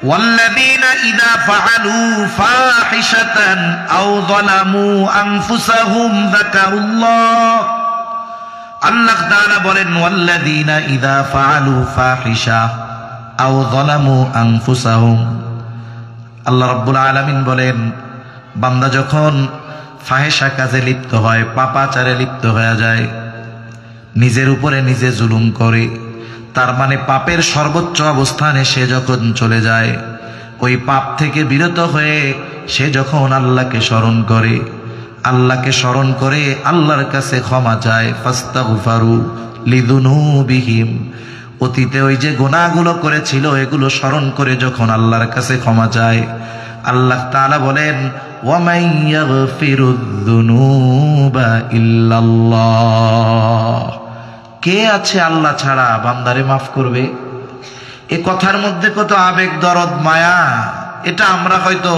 والذين إذا فعلوا فاحشة أو ظلموا أنفسهم ذكروا الله আল্লাহ তাআলা বলেন ওয়াল্লাযীনা ইযা ফাআলু ফাহিশা আও যালামু আনফুসাহুম আল্লাহ রাব্বুল আলামিন বলেন বান্দা যখন ফাহিশা কাজে লিপ্ত হয় পাপাচারে লিপ্ত হয়ে যায় নিজের উপরে নিজে জুলুম করে তার মানে পাপের সর্বোচ্চ অবস্থানে সে যখন চলে যায় ওই পাপ থেকে বিরত হয়ে সে যখন আল্লাহকে স্মরণ করে আল্লাহর কাছে ক্ষমা চায় ফাস্তাগফারু লিযুনুবিহিম অতীতে ওই যে গুনাহগুলো করেছিল এগুলো স্মরণ করে যখন আল্লাহর কাছে ক্ষমা চায় আল্লাহ তাআলা বলেন ওয়া মান ইয়াগফিরুয যুনুবা ইল্লাল্লাহ কে আছে আল্লাহ ছাড়া বান্দারে মাফ করবে এই কথার মধ্যে কত আবেগ দরদ মায়া এটা আমরা হয়তো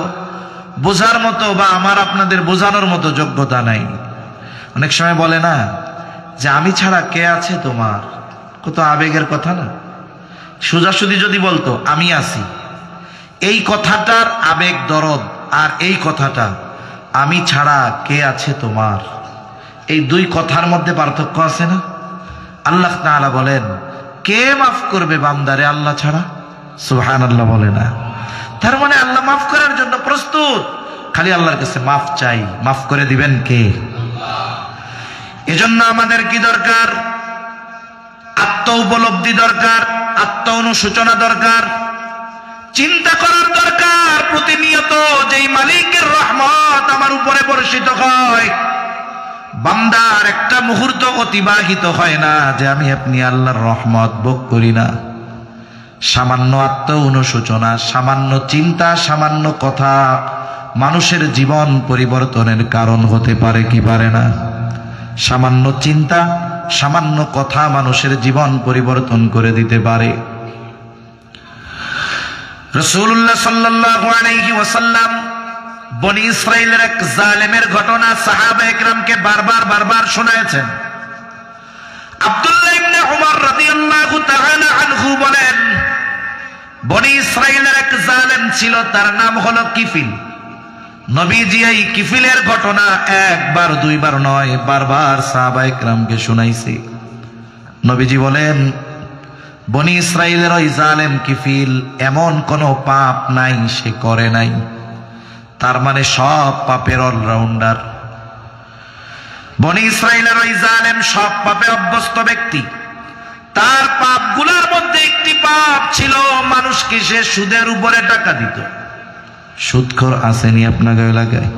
বোঝার মতো বা আমার আপনাদের বোঝানোর মতো যোগ্যতা নাই অনেক সময় বলে না যে আমি ছাড়া কে আছে তোমার কত আবেগের কথা না সোজাসুজি যদি বলতো আমি আছি এই কথাটার আবেগ দরদ আর এই কথাটা আমি ছাড়া কে আছে তোমার এই দুই কথার মধ্যে পার্থক্য আছে না আল্লাহ তাআলা বলেন কে মাফ করবে বান্দারে আল্লাহ ছাড়া সুবহানাল্লাহ বলে না তার মানে আল্লাহ মাফ করার জন্য প্রস্তুত খালি আল্লাহর কাছে মাফ চাই মাফ করে দিবেন কে আল্লাহ এজন্য আমাদের কি দরকার আত্ম উপলব্ধি দরকার আত্ম অনুশোচনা দরকার চিন্তা করার দরকার প্রতিনিয়ত যেই মালিকের রহমত আমার উপরে বর্ষিত হয় বান্দার একটা মুহূর্ত অতিবাহিত হয় না যে আমি আপনি আল্লাহর রহমত ভোগ করি না সামান্য আত্ম অনুশোচনা সামান্য চিন্তা সামান্য কথা মানুষের জীবন পরিবর্তনের কারণ হতে পারে কি পারে না সামান্য চিন্তা সামান্য কথা মানুষের জীবন পরিবর্তন করে দিতে পারে রাসূলুল্লাহ সাল্লাল্লাহু আলাইহি ওয়াসাল্লাম বনি ইসরাইলের এক জালেমের ঘটনা সাহাবায়ে কেরামকে বারবার শোনায়েছেন আব্দুল্লাহ ইবনে উমর রাদিয়াল্লাহু তাআলা আনহু বলেন বনি ইসরাইলের এক জালেম ছিল তার নাম হলো কিফিল নবীজি এই কিফিলের ঘটনা একবার দুইবার নয় বারবার সাহাবায়ে কেরামকে শুনাইছে নবীজি বলেন বনি ইসরাইলের ওই জালেম কিফিল এমন কোনো পাপ নাই সে করে নাই তার মানে সব পাপের অলরাউন্ডার বনি ইসরাইলের ওই জালেম সব পাপে অভ্যস্ত ব্যক্তি তার পাপগুলোর মধ্যে একটি পাপ ছিল মানুষকে সে সুদের উপরে টাকা দিত সুদখোর আসেনি আপনাদের এলাকায়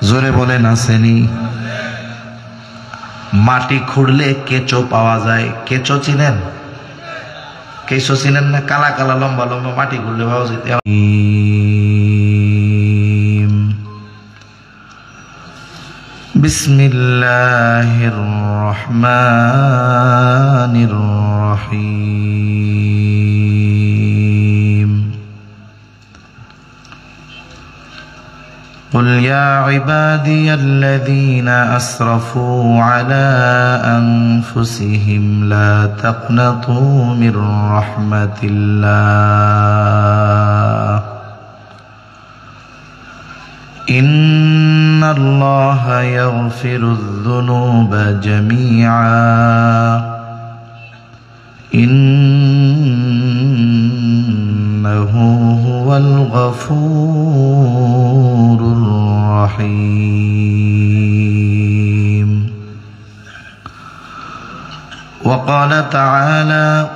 জোরে বলেন আসেনি মাটি খুঁড়লে কেঁচো পাওয়া যায় কেঁচো চিনেন কেঁচো চিনেন না কালা কালা লম্বা লম্বা মাটি খুঁড়লে পাওয়া যায় বিসমিল্লাহির রহমানির রহিম قل يا عبادي الذين أسرفوا على أنفسهم لا تقنطوا من رحمة الله إن الله يغفر الذنوب جميعا إنه هو الغفور الرحيم وقال تعالى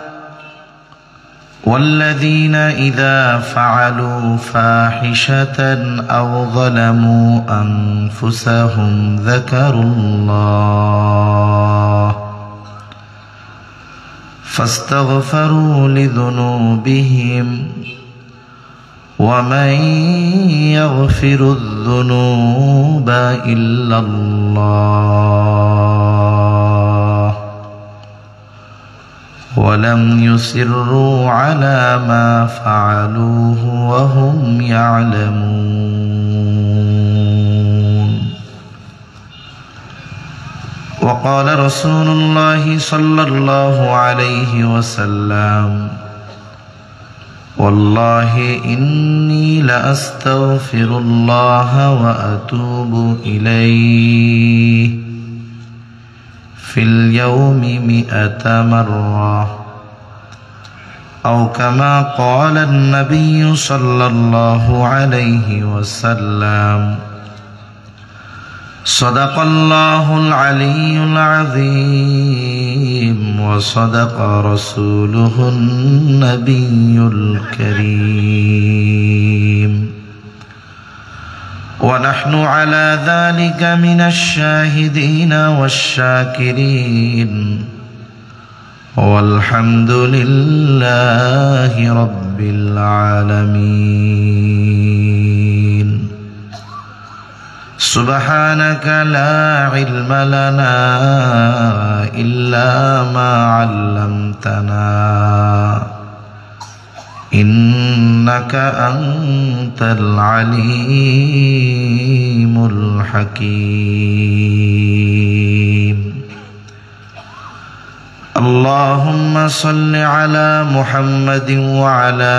والذين إذا فعلوا فاحشة أو ظلموا أنفسهم ذكروا الله فاستغفروا لذنوبهم ومن يغفر الذنوب إلا الله ولم يصروا على ما فعلوه وهم يعلمون وقال رسول الله صلى الله عليه وسلم والله إني لأستغفر الله وأتوب إليه في اليوم 100 مرة أو كما قال النبي صلى الله عليه وسلم صدق الله العلي العظيم وصدق رسوله النبي الكريم ونحن على ذلك من الشاهدين والشاكرين والحمد لله رب العالمين سبحانك لا علم لنا إلا ما علمتنا إنك أنت العليم الحكيم اللهم صل على محمد وعلى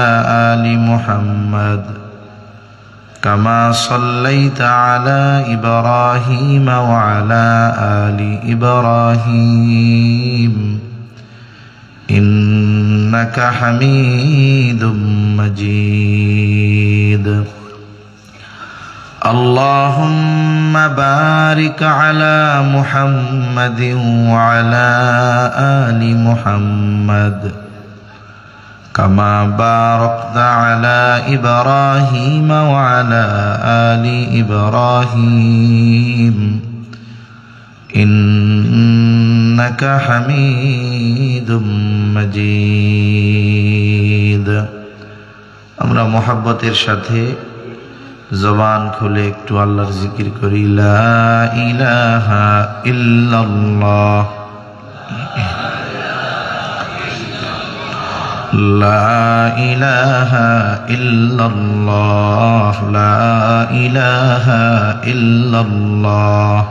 آل محمد كما صليت على إبراهيم وعلى آل إبراهيم إنك حميد مجيد اللهم بارك على محمد وعلى آل محمد كما باركت على إبراهيم وعلى آل إبراهيم إنك حميد مجيد আমরা মোহাব্বতের সাথে জবান খুলে একটু আল্লাহর জিকির করি লা ইলাহা ইল্লাল্লাহ লা ইলাহা ইল্লাল্লাহ লা ইলাহা ইল্লাল্লাহ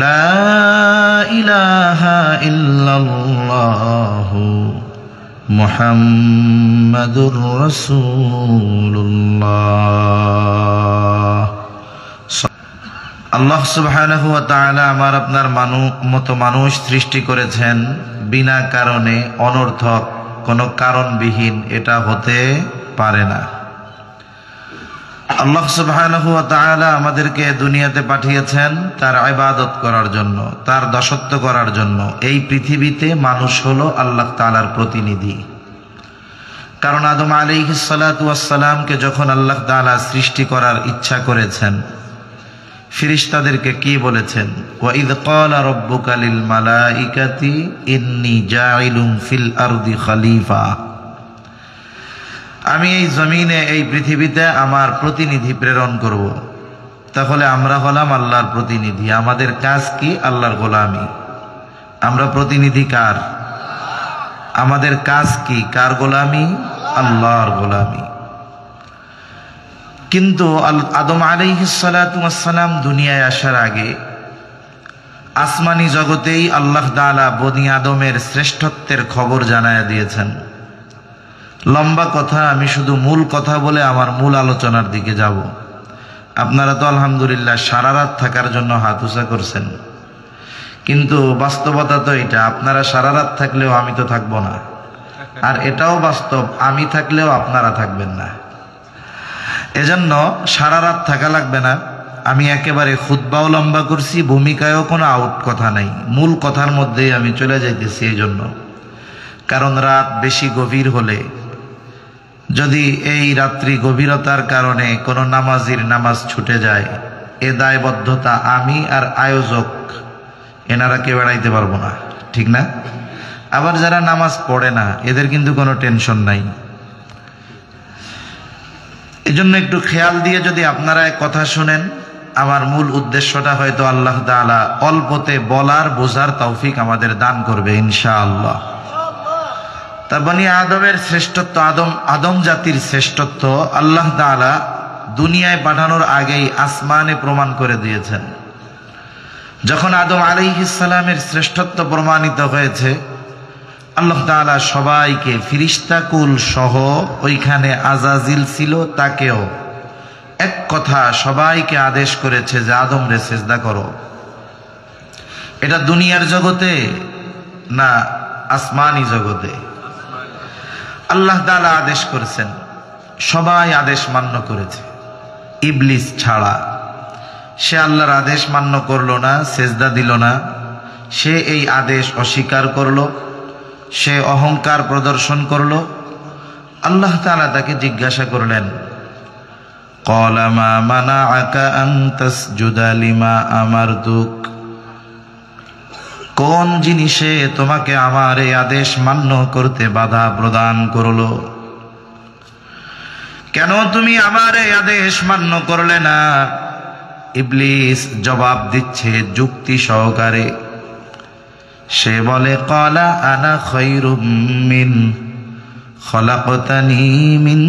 লা ইলাহা ইল্লাল্লাহ মুহাম্মাদুর রাসূলুল্লাহ। আল্লাহ সুবহানাহু ওয়া তাআলা আমার আপনার মতো মানুষ সৃষ্টি করেছেন বিনা কারণে, অনর্থক, কোনো কারণবিহীন, এটা হতে পারে না। আল্লাহ সুবহানাহু ওয়া তাআলা আমাদেরকে দুনিয়াতে পাঠিয়েছেন তার ইবাদত করার জন্য, তার দাসত্ব করার জন্য। এই পৃথিবীতে মানুষ হলো আল্লাহ তাআলার প্রতিনিধি। কারণ আদম আলাইহিস সালাতু ওয়াস সালামকে যখন আল্লাহ তাআলা সৃষ্টি করার ইচ্ছা করেছেন, ফেরেশতাদেরকে কি বলেছেন? ওয়া ইয ক্বালা রাব্বুকা লিল মালাইকাতি ইন্নী জাইলুন ফিল আরদি খলিফা, আমি এই জমিনে, এই পৃথিবীতে আমার প্রতিনিধি প্রেরণ করব। তাহলে আমরা হলাম আল্লাহর প্রতিনিধি। আমাদের কাজ কি? আল্লাহর গোলামি। আমরা প্রতিনিধি কার? আমাদের কাজ কি? কার গোলামি? আল্লাহর গোলামি। কিন্তু আদম আলাইহিস সালাতু ওয়াস সালাম দুনিয়ায় আসার আগে আসমানি জগতেই আল্লাহ তাআলা বনি আদমের শ্রেষ্ঠত্বের খবর জানায়া দিয়েছেন। লম্বা কথা, আমি শুধু মূল কথা বলে আমার মূল আলোচনার দিকে যাব। আপনারা তো আলহামদুলিল্লাহ সারা রাত থাকার জন্য হাত উঁচা করছেন, কিন্তু বাস্তবতা তো এটা, আপনারা সারা রাত থাকলেও আমি তো থাকবো না। আর এটাও বাস্তব, আমি থাকলেও আপনারা থাকবেন না। এজন্য সারা রাত থাকা লাগবে না। আমি একেবারে খুতবাও লম্বা করছি, ভূমিকায়ও কোনো আউট কথা নাই, মূল কথার মধ্যেই আমি চলে যাইতেছি। এই জন্য, কারণ রাত বেশি গভীর হলে, যদি এই রাত্রি গভীরতার কারণে কোনো নামাজির নামাজ ছুটে যায়, এ দায়বদ্ধতা আমি আর আয়োজক এনারা কেউ এড়াইতে পারবো না, ঠিক না? আবার যারা নামাজ পড়ে না, এদের কিন্তু কোনো টেনশন নাই। এজন্য একটু খেয়াল দিয়ে যদি আপনারা কথা শুনেন, আমার মূল উদ্দেশ্যটা হয়তো আল্লাহ তাআলা অল্পতে বলার বোঝার তৌফিক আমাদের দান করবে ইনশাআল্লাহ। তা বনি আদমের শ্রেষ্ঠত্ব, আদম জাতির শ্রেষ্ঠত্ব আল্লাহ তাআলা দুনিয়ায় পাঠানোর আগেই আসমানে প্রমাণ করে দিয়েছেন। যখন আদম আলাইহিস সালামের শ্রেষ্ঠত্ব প্রমাণিত হয়েছে, আল্লাহ তাআলা সবাইকে, ফিরিস্তাকুল সহ ওইখানে আজাজিল ছিল, তাকেও এক কথা সবাইকে আদেশ করেছে যে আদমরে সিজদা করো। এটা দুনিয়ার জগতে না আসমানি জগতে? আল্লাহ তাআলা আদেশ করেছেন, সবাই আদেশ মান্য করেছে, ইবলিস ছাড়া। সে আল্লাহর আদেশ মান্য করলো না, সিজদা দিল না, সে এই আদেশ অস্বীকার করলো, সে অহংকার প্রদর্শন করলো। আল্লাহ তাআলা তাকে জিজ্ঞাসা করলেন, ক্বালা মা মানাআকা আন তাসজুদা লিমা আমারতুক, কোন জিনিসে তোমাকে আমার এই আদেশ মান্য করতে বাধা প্রদান করলো? কেন তুমি আমার এই আদেশ মান্য করলে না? ইবলিস জবাব দিচ্ছে যুক্তি সহকারে। সে বলে, ক্বালা আনা খায়রুম মিন খলাকতানি মিন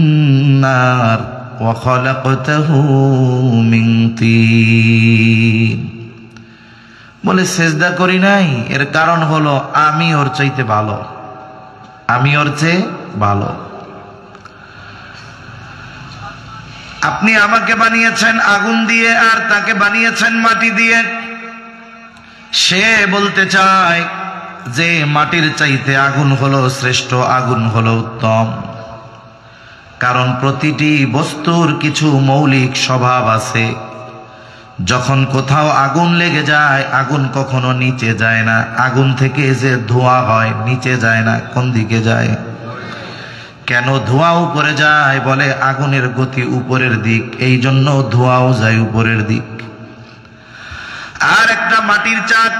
নার ওয়া খলাকতাহু মিন তিন। বলে সিজদা করি নাই, এর কারণ হলো আমি ওর চাইতে ভালো, আমি ওর চেয়ে ভালো। আপনি আমাকে বানিয়েছেন আগুন দিয়ে আর তাকে বানিয়েছেন মাটি দিয়ে। সে বলতে চায় যে মাটির চাইতে আগুন হলো শ্রেষ্ঠ, আগুন হলো উত্তম। কারণ প্রতিটি বস্তুর কিছু মৌলিক স্বভাব আছে। যখন কোথাও আগুন লেগে যায়, আগুন কখনো নিচে যায় না। আগুন থেকে যে ধোঁয়া হয় নিচে যায় না, কোন দিকে যায়? কেন ধোঁয়া উপরে যায়? বলে আগুনের গতি উপরের দিক, এই জন্য ধোঁয়াও যায় উপরের দিক। আর একটা মাটির চাক,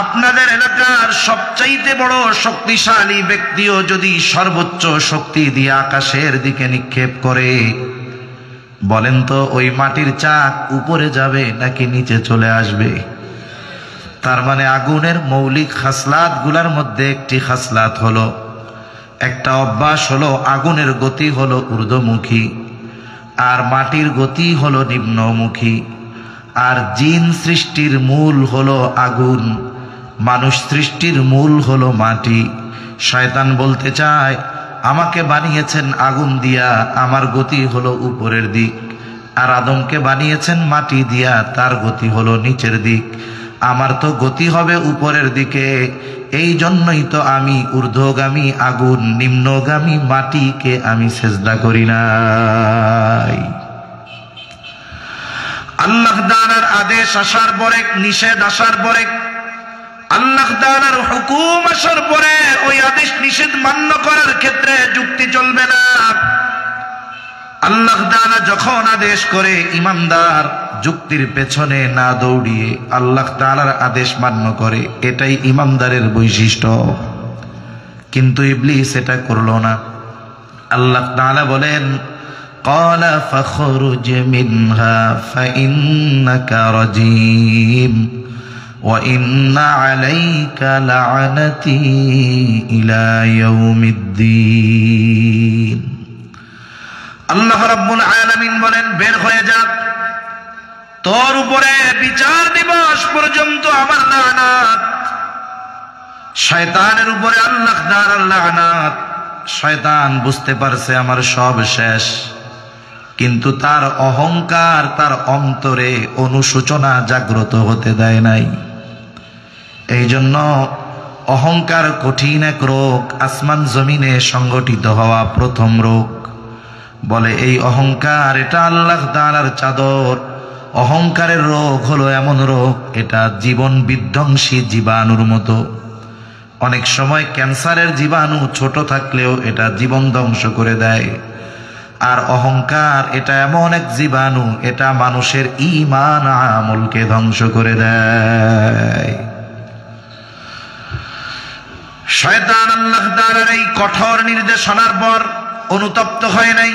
আপনাদের এলাকার সবচাইতে বড় শক্তিশালী ব্যক্তিও যদি সর্বোচ্চ শক্তি দিয়ে আকাশের দিকে নিক্ষেপ করে, বলেন তো ওই মাটির চাক উপরে যাবে নাকি নিচে চলে আসবে? তার মানে আগুনের মৌলিক খাসলাত গুলার মধ্যে একটি খাসলাত হলো, একটা অভ্যাস হলো আগুনের গতি হলো ঊর্ধ্বমুখী আর মাটির গতি হলো নিম্নমুখী। আর জিন সৃষ্টির মূল হলো আগুন, মানুষ সৃষ্টির মূল হলো মাটি। শয়তান বলতে চায় আমাকে বানিয়েছেন আগুন দিয়া, আমার গতি হলো উপরের দিক, আর আদমকে বানিয়েছেন মাটি দিয়া, তার গতি হলো নিচের দিক। আমার তো গতি হবে উপরের দিকে, এই জন্যই তো আমি ঊর্ধ্বগামী আগুন, নিম্নগামী মাটিকে আমি সিজদা করি নাই। আল্লাহ তাআলার আদেশ আসার পরে, নিষেধ আসার পরে, আল্লাহ তাআলার হুকুম আসার পরে ওই আদেশ নিষেধ মান্য করার ক্ষেত্রে যুক্তি চলবে না। আল্লাহ তাআলা যখন আদেশ করে, ঈমানদার যুক্তির পেছনে না দৌড়িয়ে আল্লাহ তাআলার আদেশ মান্য করে, এটাই ঈমানদারের বৈশিষ্ট্য। কিন্তু ইবলিস এটা করলো না। আল্লাহ তাআলা বলেন, ক্বালা ফাখরুজ মিনহা ফাইন্নাকা রাজীম ওয়া ইন্না আলাইকা লা'নাতি ইলা ইয়াউমিদ্দিন। আল্লাহ রাব্বুল আলামিন বলেন, বের হয়ে যা, তোর উপরে বিচার দিবস পর্যন্ত আমার লানাত। শয়তানের উপরে আল্লাহ তাআলার লানাত। শয়তান বুঝতে পারছে আমার সব শেষ, কিন্তু তার অহংকার তার অন্তরে অনুশোচনা জাগ্রত হতে দেয় নাই। এই জন্য অহংকার কঠিন এক রোগ, আসমান জমিনে সংগঠিত হওয়া প্রথম রোগ। বলে এই অহংকার, এটা আল্লাহ তাআলার চাদর। অহংকারের রোগ হলো এমন রোগ, এটা জীবন বিধ্বংসী জীবাণুর মতো। অনেক সময় ক্যান্সারের জীবাণু ছোট থাকলেও এটা জীবন ধ্বংস করে দেয়। আর অহংকার এটা এমন এক জীবাণু, এটা মানুষের ঈমান আমলকে ধ্বংস করে দেয়। শয়তান আল্লাহ তাআলার এই কঠোর নির্দেশনার পর অনুতপ্ত হয় নাই,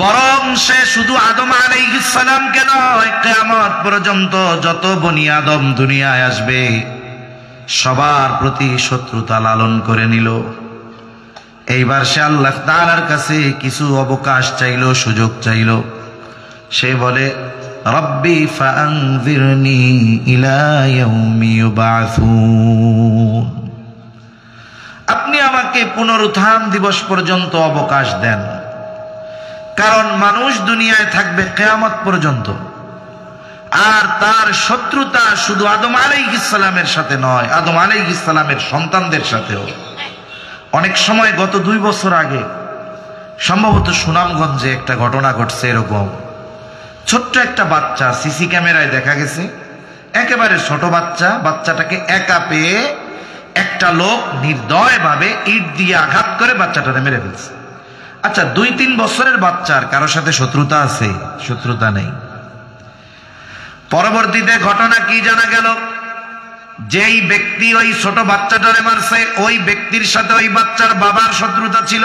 বরং সে শুধু আদম আলাইহিস সালামকে নয়, কিয়ামত পর্যন্ত যত বনি আদম দুনিয়ায় আসবে সবার প্রতি শত্রুতা লালন করে নিল। এইবার সে আল্লাহ তাআলার কাছে কিছু অবকাশ চাইল, সুযোগ চাইল। সে বলে, রব্বি ফাআনযিরনি ইলা ইয়াউমি ইউবাসুন। আপনি আমাকে পুনরুত্থান দিবস পর্যন্ত অবকাশ দেন, কারণ মানুষ দুনিয়ায় থাকবে কিয়ামত পর্যন্ত। আর তার শত্রুতা শুধু আদম আলাইহিস সালামের সাথে নয়, আদম আলাইহিস সালামের সন্তানদের সাথেও। অনেক সময় গত 2 বছর আগে সম্ভবত সুনামগঞ্জে একটা ঘটনা ঘটছে এরকম। ছোট্ট একটা বাচ্চা, সিসি ক্যামেরায় দেখা গেছে, একেবারে ছোট বাচ্চাটাকে একা পেয়ে একটা লোক নির্দয়ভাবে ইট দিয়ে আঘাত করে বাচ্চাটাকে মেরে ফেলছে। আচ্ছা, 2-3 বছরের বাচ্চার কারোর সাথে শত্রুতা আছে? শত্রুতা নেই। পরবর্তীতে ঘটনা কি জানা গেল, যেই ব্যক্তি ওই ছোট বাচ্চাটারে মারছে, ওই ব্যক্তির সাথে ওই বাচ্চার বাবার শত্রুতা ছিল।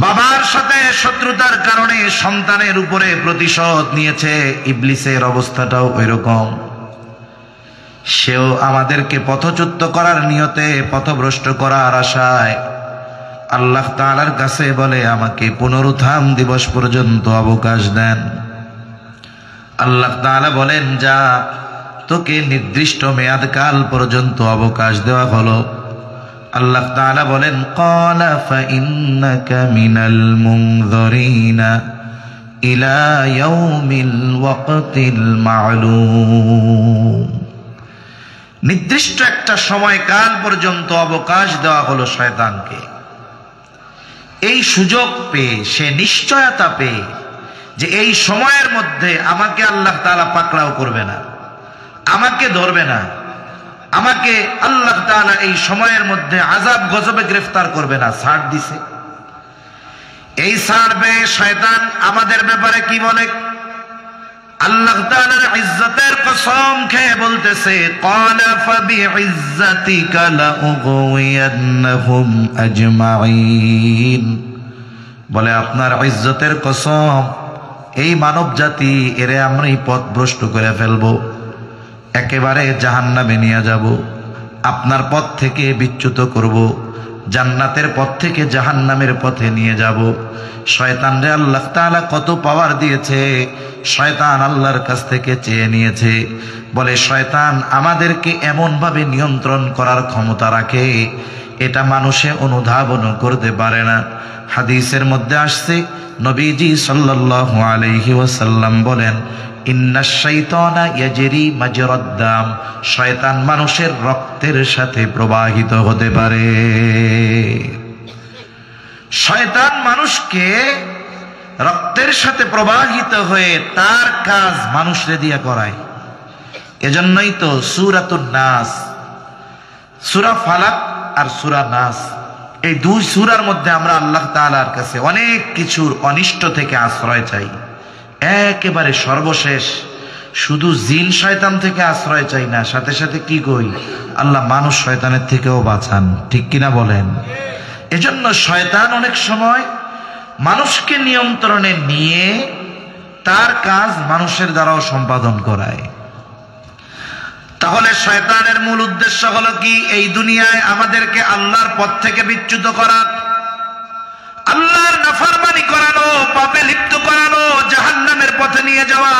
বাবার সাথে শত্রুতার কারণে সন্তানের উপরে প্রতিশোধ নিয়েছে। ইবলিসের অবস্থাটাও ওইরকম। সেও আমাদেরকে পথচ্যুত করার নিয়তে, পথভ্রষ্ট করার আশায় আল্লাহ তাআলার কাছে বলে, আমাকে পুনরুত্থান দিবস পর্যন্ত অবকাশ দেন। আল্লাহ তাআলা বলেন, যা, তোকে নির্দিষ্ট মেয়াদকাল পর্যন্ত অবকাশ দেওয়া হলো। আল্লাহ তাআলা বলেন, ক্বালা ফাইন্নাকা মিনাল মুনযিরিনা ইলা ইয়াউমিল ওয়াক্তিল মা'লুম। নির্দিষ্ট একটা সময়কাল পর্যন্ত অবকাশ দেওয়া হলো শয়তানকে। এই সুযোগ পেয়ে, সে নিশ্চয়তা পেয়ে যে এই সময়ের মধ্যে আমাকে আল্লাহ তাআলা পাকড়াও করবে না, আমাকে ধরবে না, আমাকে আল্লাহ তাআলা এই সময়ের মধ্যে আযাব গজবে গ্রেফতার করবে না, ছাড় দিছে। এই ছাড় পেয়ে শয়তান আমাদের ব্যাপারে কি বলে? আল্লাহ তাআলার ইজ্জতের কসম খেয়ে বলতেছে, ক্বালা ফাবিইজ্জাতিকা লাউগওয়িয়ান্নাহুম আজমাইন। বলে, আপনার ইজ্জতের কসম, এই মানব জাতি এরে আমরাই পথভ্রষ্ট করে ফেলবো, একেবারে জাহান্নামে নিয়ে যাব, আপনার পথ থেকে বিচ্যুত করব, জান্নাতের পথ থেকে জাহান্নামের পথে নিয়ে যাব। শয়তানরে আল্লাহ তাআলা কত পাওয়ার দিয়েছে, শয়তান আল্লাহর কাছ থেকে চেয়ে নিয়েছে। বলে, শয়তান আমাদেরকে এমন ভাবে নিয়ন্ত্রণ করার ক্ষমতা রাখে, এটা মানুষে অনুধাবনও করতে পারে না। হাদিসের মধ্যে আসছে, নবীজি সাল্লাল্লাহু আলাইহি ওয়াসাল্লাম বলেন, ইন্নাশ শাইতানা ইয়াজরি মাজরাদ দাম। শয়তান মানুষের রক্তের সাথে প্রবাহিত হতে পারে। শয়তান মানুষকে রক্তের সাথে প্রবাহিত হয়ে তার কাজ মানুষরে দিয়া করায়। এজন্যই তো সূরাতুন নাস, সূরা ফালাক আর সূরা নাস, এই 2 সূরার মধ্যে আমরা আল্লাহ তাআলার কাছে অনেক কিছুর অনিষ্ট থেকে আশ্রয় চাই। একেবারে সর্বশেষ শুধু জিন শয়তান থেকে আশ্রয় চাই না, সাথে সাথে কি কই, আল্লাহ মানুষ শয়তানের থেকেও বাঁচান। ঠিক কিনা বলেন? এজন্য শয়তান অনেক সময় মানুষকে নিয়ন্ত্রণে নিয়ে তার কাজ মানুষের দ্বারাও সম্পাদন করায়। তাহলে শয়তানের মূল উদ্দেশ্য হলো কি? এই দুনিয়ায় আমাদেরকে আল্লাহর পথ থেকে বিচ্যুত করা, আল্লাহর নাফরমানি করানো, পাপে লিপ্ত করানো, জাহান্নামের পথে নিয়ে যাওয়া।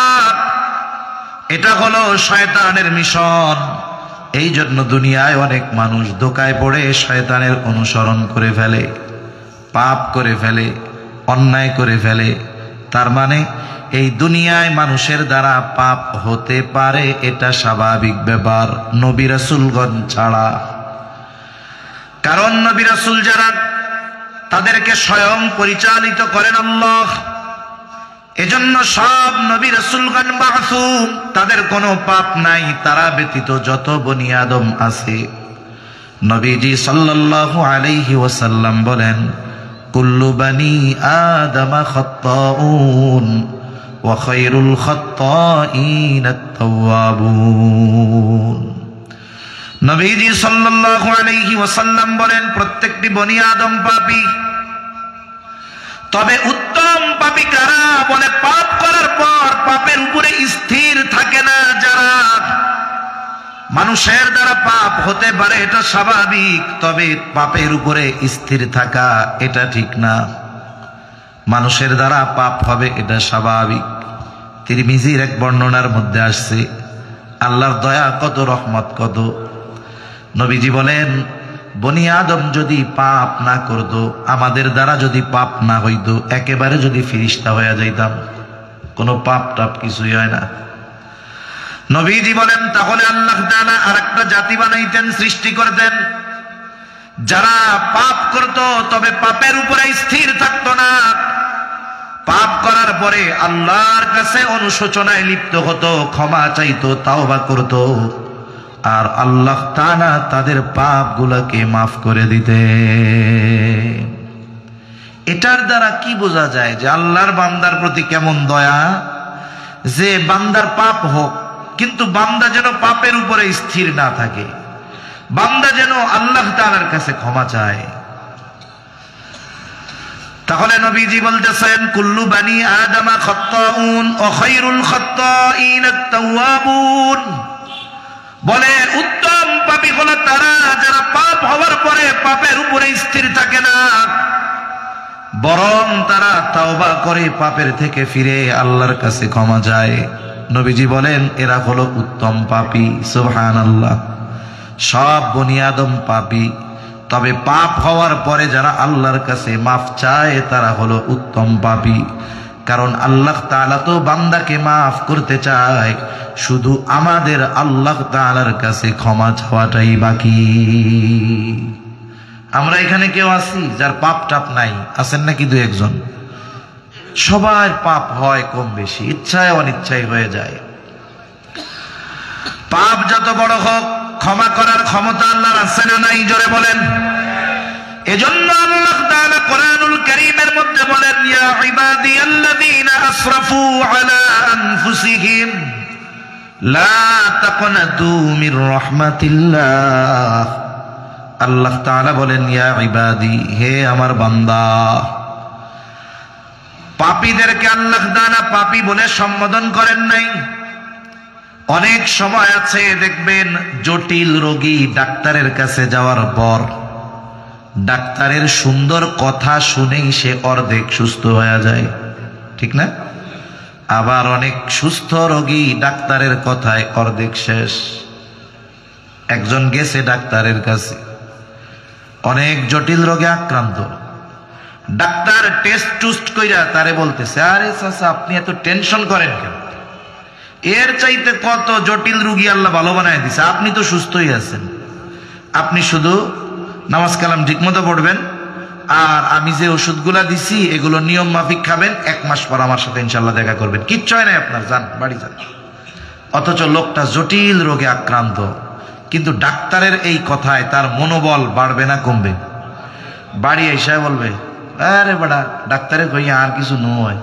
এটা হলো শয়তানের মিশন। এই জন্য দুনিয়ায় অনেক মানুষ ধোঁকায় পড়ে শয়তানের অনুসরণ করে ফেলে, পাপ করে ফেলে, অন্যায় করে ফেলে। তার মানে এই দুনিয়ায় মানুষের দ্বারা পাপ হতে পারে, এটা স্বাভাবিক ব্যাপার, নবী রাসূলগণ ছাড়া। কারণ নবী রাসূল যারা, তাদেরকে স্বয়ং পরিচালিত করেন আল্লাহ। এজন্য সব নবী রাসূলগণ মাসুম, তাদের কোনো পাপ নাই। তারা ব্যতীত যত বনি আদম আছে, নবীজি সাল্লাল্লাহু আলাইহি ওয়াসাল্লাম বলেন, কুল্লু বানি আদম খাত্তাউন ওয়া খায়রুল খাত্তাইন আত-তাওয়াবুন। নবীজি সাল্লাল্লাহু আলাইহি ওয়াসাল্লাম বলেন, প্রত্যেকটি বনি আদম পাপী, তবে উত্তম পাপী কারা? বলে, পাপ করার পর পাপের উপরে স্থির থাকে না যারা। মানুষের দ্বারা পাপ হতে পারে, এটা স্বাভাবিক, তবে পাপের উপরে স্থির থাকা এটা ঠিক না। মানুষের দ্বারা পাপ হবে, এটা স্বাভাবিক। তিরমিজির এক বর্ণনার মধ্যে আসছে, আল্লাহর দয়া কত, রহমত কত। নবীজি বলেন, বনি আদম যদি পাপ না করত, আমাদের দ্বারা যদি পাপ না হইত, একেবারে যদি ফিরিস্তা হয়ে যাইতাম, কোনো পাপ টাপ কিছুই হয় না। নবীজি বলেন তাহলে আল্লাহ তাআলা আরেকটা জাতি বানাইতেন, সৃষ্টি করতেন, যারা পাপ করত তবে পাপের উপরে স্থির থাকতো না, পাপ করার পরে আল্লাহর কাছে অনুশোচনায় লিপ্ত হতো, ক্ষমা চাইতো, তাওবা করত, আর আল্লাহ তাআলা তাদের পাপগুলোকে মাফ করে দিতে। এটার দ্বারা কি বোঝা যায় যে আল্লাহর বান্দার প্রতি কেমন দয়া, যে বান্দার পাপ হোক কিন্তু বান্দা যেন পাপের উপরে স্থির না থাকে, বান্দা যেন আল্লাহ তাআলার কাছে ক্ষমা চায়। তাহলে নবীজি বলতেছেন কুল্লু বানি আদমা খাত্তাউন ওয়া খায়রুল খাত্তাইন আত-তাওয়াবুন, বলে উত্তম পাপী হলো তারা যারা পাপ হওয়ার পরে পাপের উপরে স্থির থাকে না, বরং তারা তাওবা করে পাপের থেকে ফিরে আল্লাহর কাছে ক্ষমা চায়। নবীজি বলেন এরা হলো উত্তম পাপী। সুবহানাল্লাহ। সব বনি আদম পাপী, তবে পাপ হওয়ার পরে যারা আল্লাহর কাছে মাফ চায় তারা হলো উত্তম পাপী। কারণ আল্লাহ তাআলা তো বান্দাকে মাফ করতে চায়, শুধু আমাদের আল্লাহ তাআলার কাছে ক্ষমা চাওয়াটাই বাকি। আমরা এখানে কেউ আছি যার পাপ টাপ নাই? আছেন নাকি দু একজন? সবার পাপ হয় কম বেশি, ইচ্ছায় অনিচ্ছায় হয়ে যায়। পাপ যত বড় হোক ক্ষমা করার ক্ষমতা আল্লাহর আছে না নাই? জোরে বলেন। এজন্য আল্লাহ তাআলা কোরআনুল কারীমের মধ্যে বলেন ইয়া ইবাদিয়াল্লাযীনা আসরাফু আলা আনফুসিহিম লা তাকনাতু মির রাহমাতিল্লাহ। আল্লাহ তাআলা বলেন ইয়া ইবাদি, হে আমার বান্দা। পাপীদেরকে আল্লাহ তাআলা পাপী বলে সম্বোধন করেন নাই। অনেক সময় আছে দেখবেন জটিল রোগী ডাক্তারের কাছে যাওয়ার পর ডাক্তারের সুন্দর কথা শুনেই সে অর্ধেক সুস্থ হয়ে যায়, ঠিক না? আবার অনেক সুস্থ রোগী ডাক্তারের কথায় অর্ধেক শেষ। একজন গেছে ডাক্তারের কাছে, অনেক জটিল রোগে আক্রান্ত। ডাক্তার টেস্ট টুস্ট কইরা তারে বলতেছে, আরে চাচা আপনি এত টেনশন করেন কেন? এর চাইতে কত জটিল রোগী আল্লাহ ভালো বানায় দিছে, আপনি তো সুস্থই আছেন। আপনি শুধু নামাজ কালাম ঠিক মতো পড়বেন, আর আমি যে ওষুধগুলা দিছি এগুলো নিয়ম মাফিক খাবেন, 1 মাস পর আমার সাথে ইনশাল্লাহ দেখা করবেন, কিচ্ছু হয় নাই আপনার, যান বাড়ি যান। অথচ লোকটা জটিল রোগে আক্রান্ত, কিন্তু ডাক্তারের এই কথায় তার মনোবল বাড়বে না কমবে? বাড়ি এসে বলবে, আরে বাড়া ডাক্তারের কইয়া আর কিছু নয়,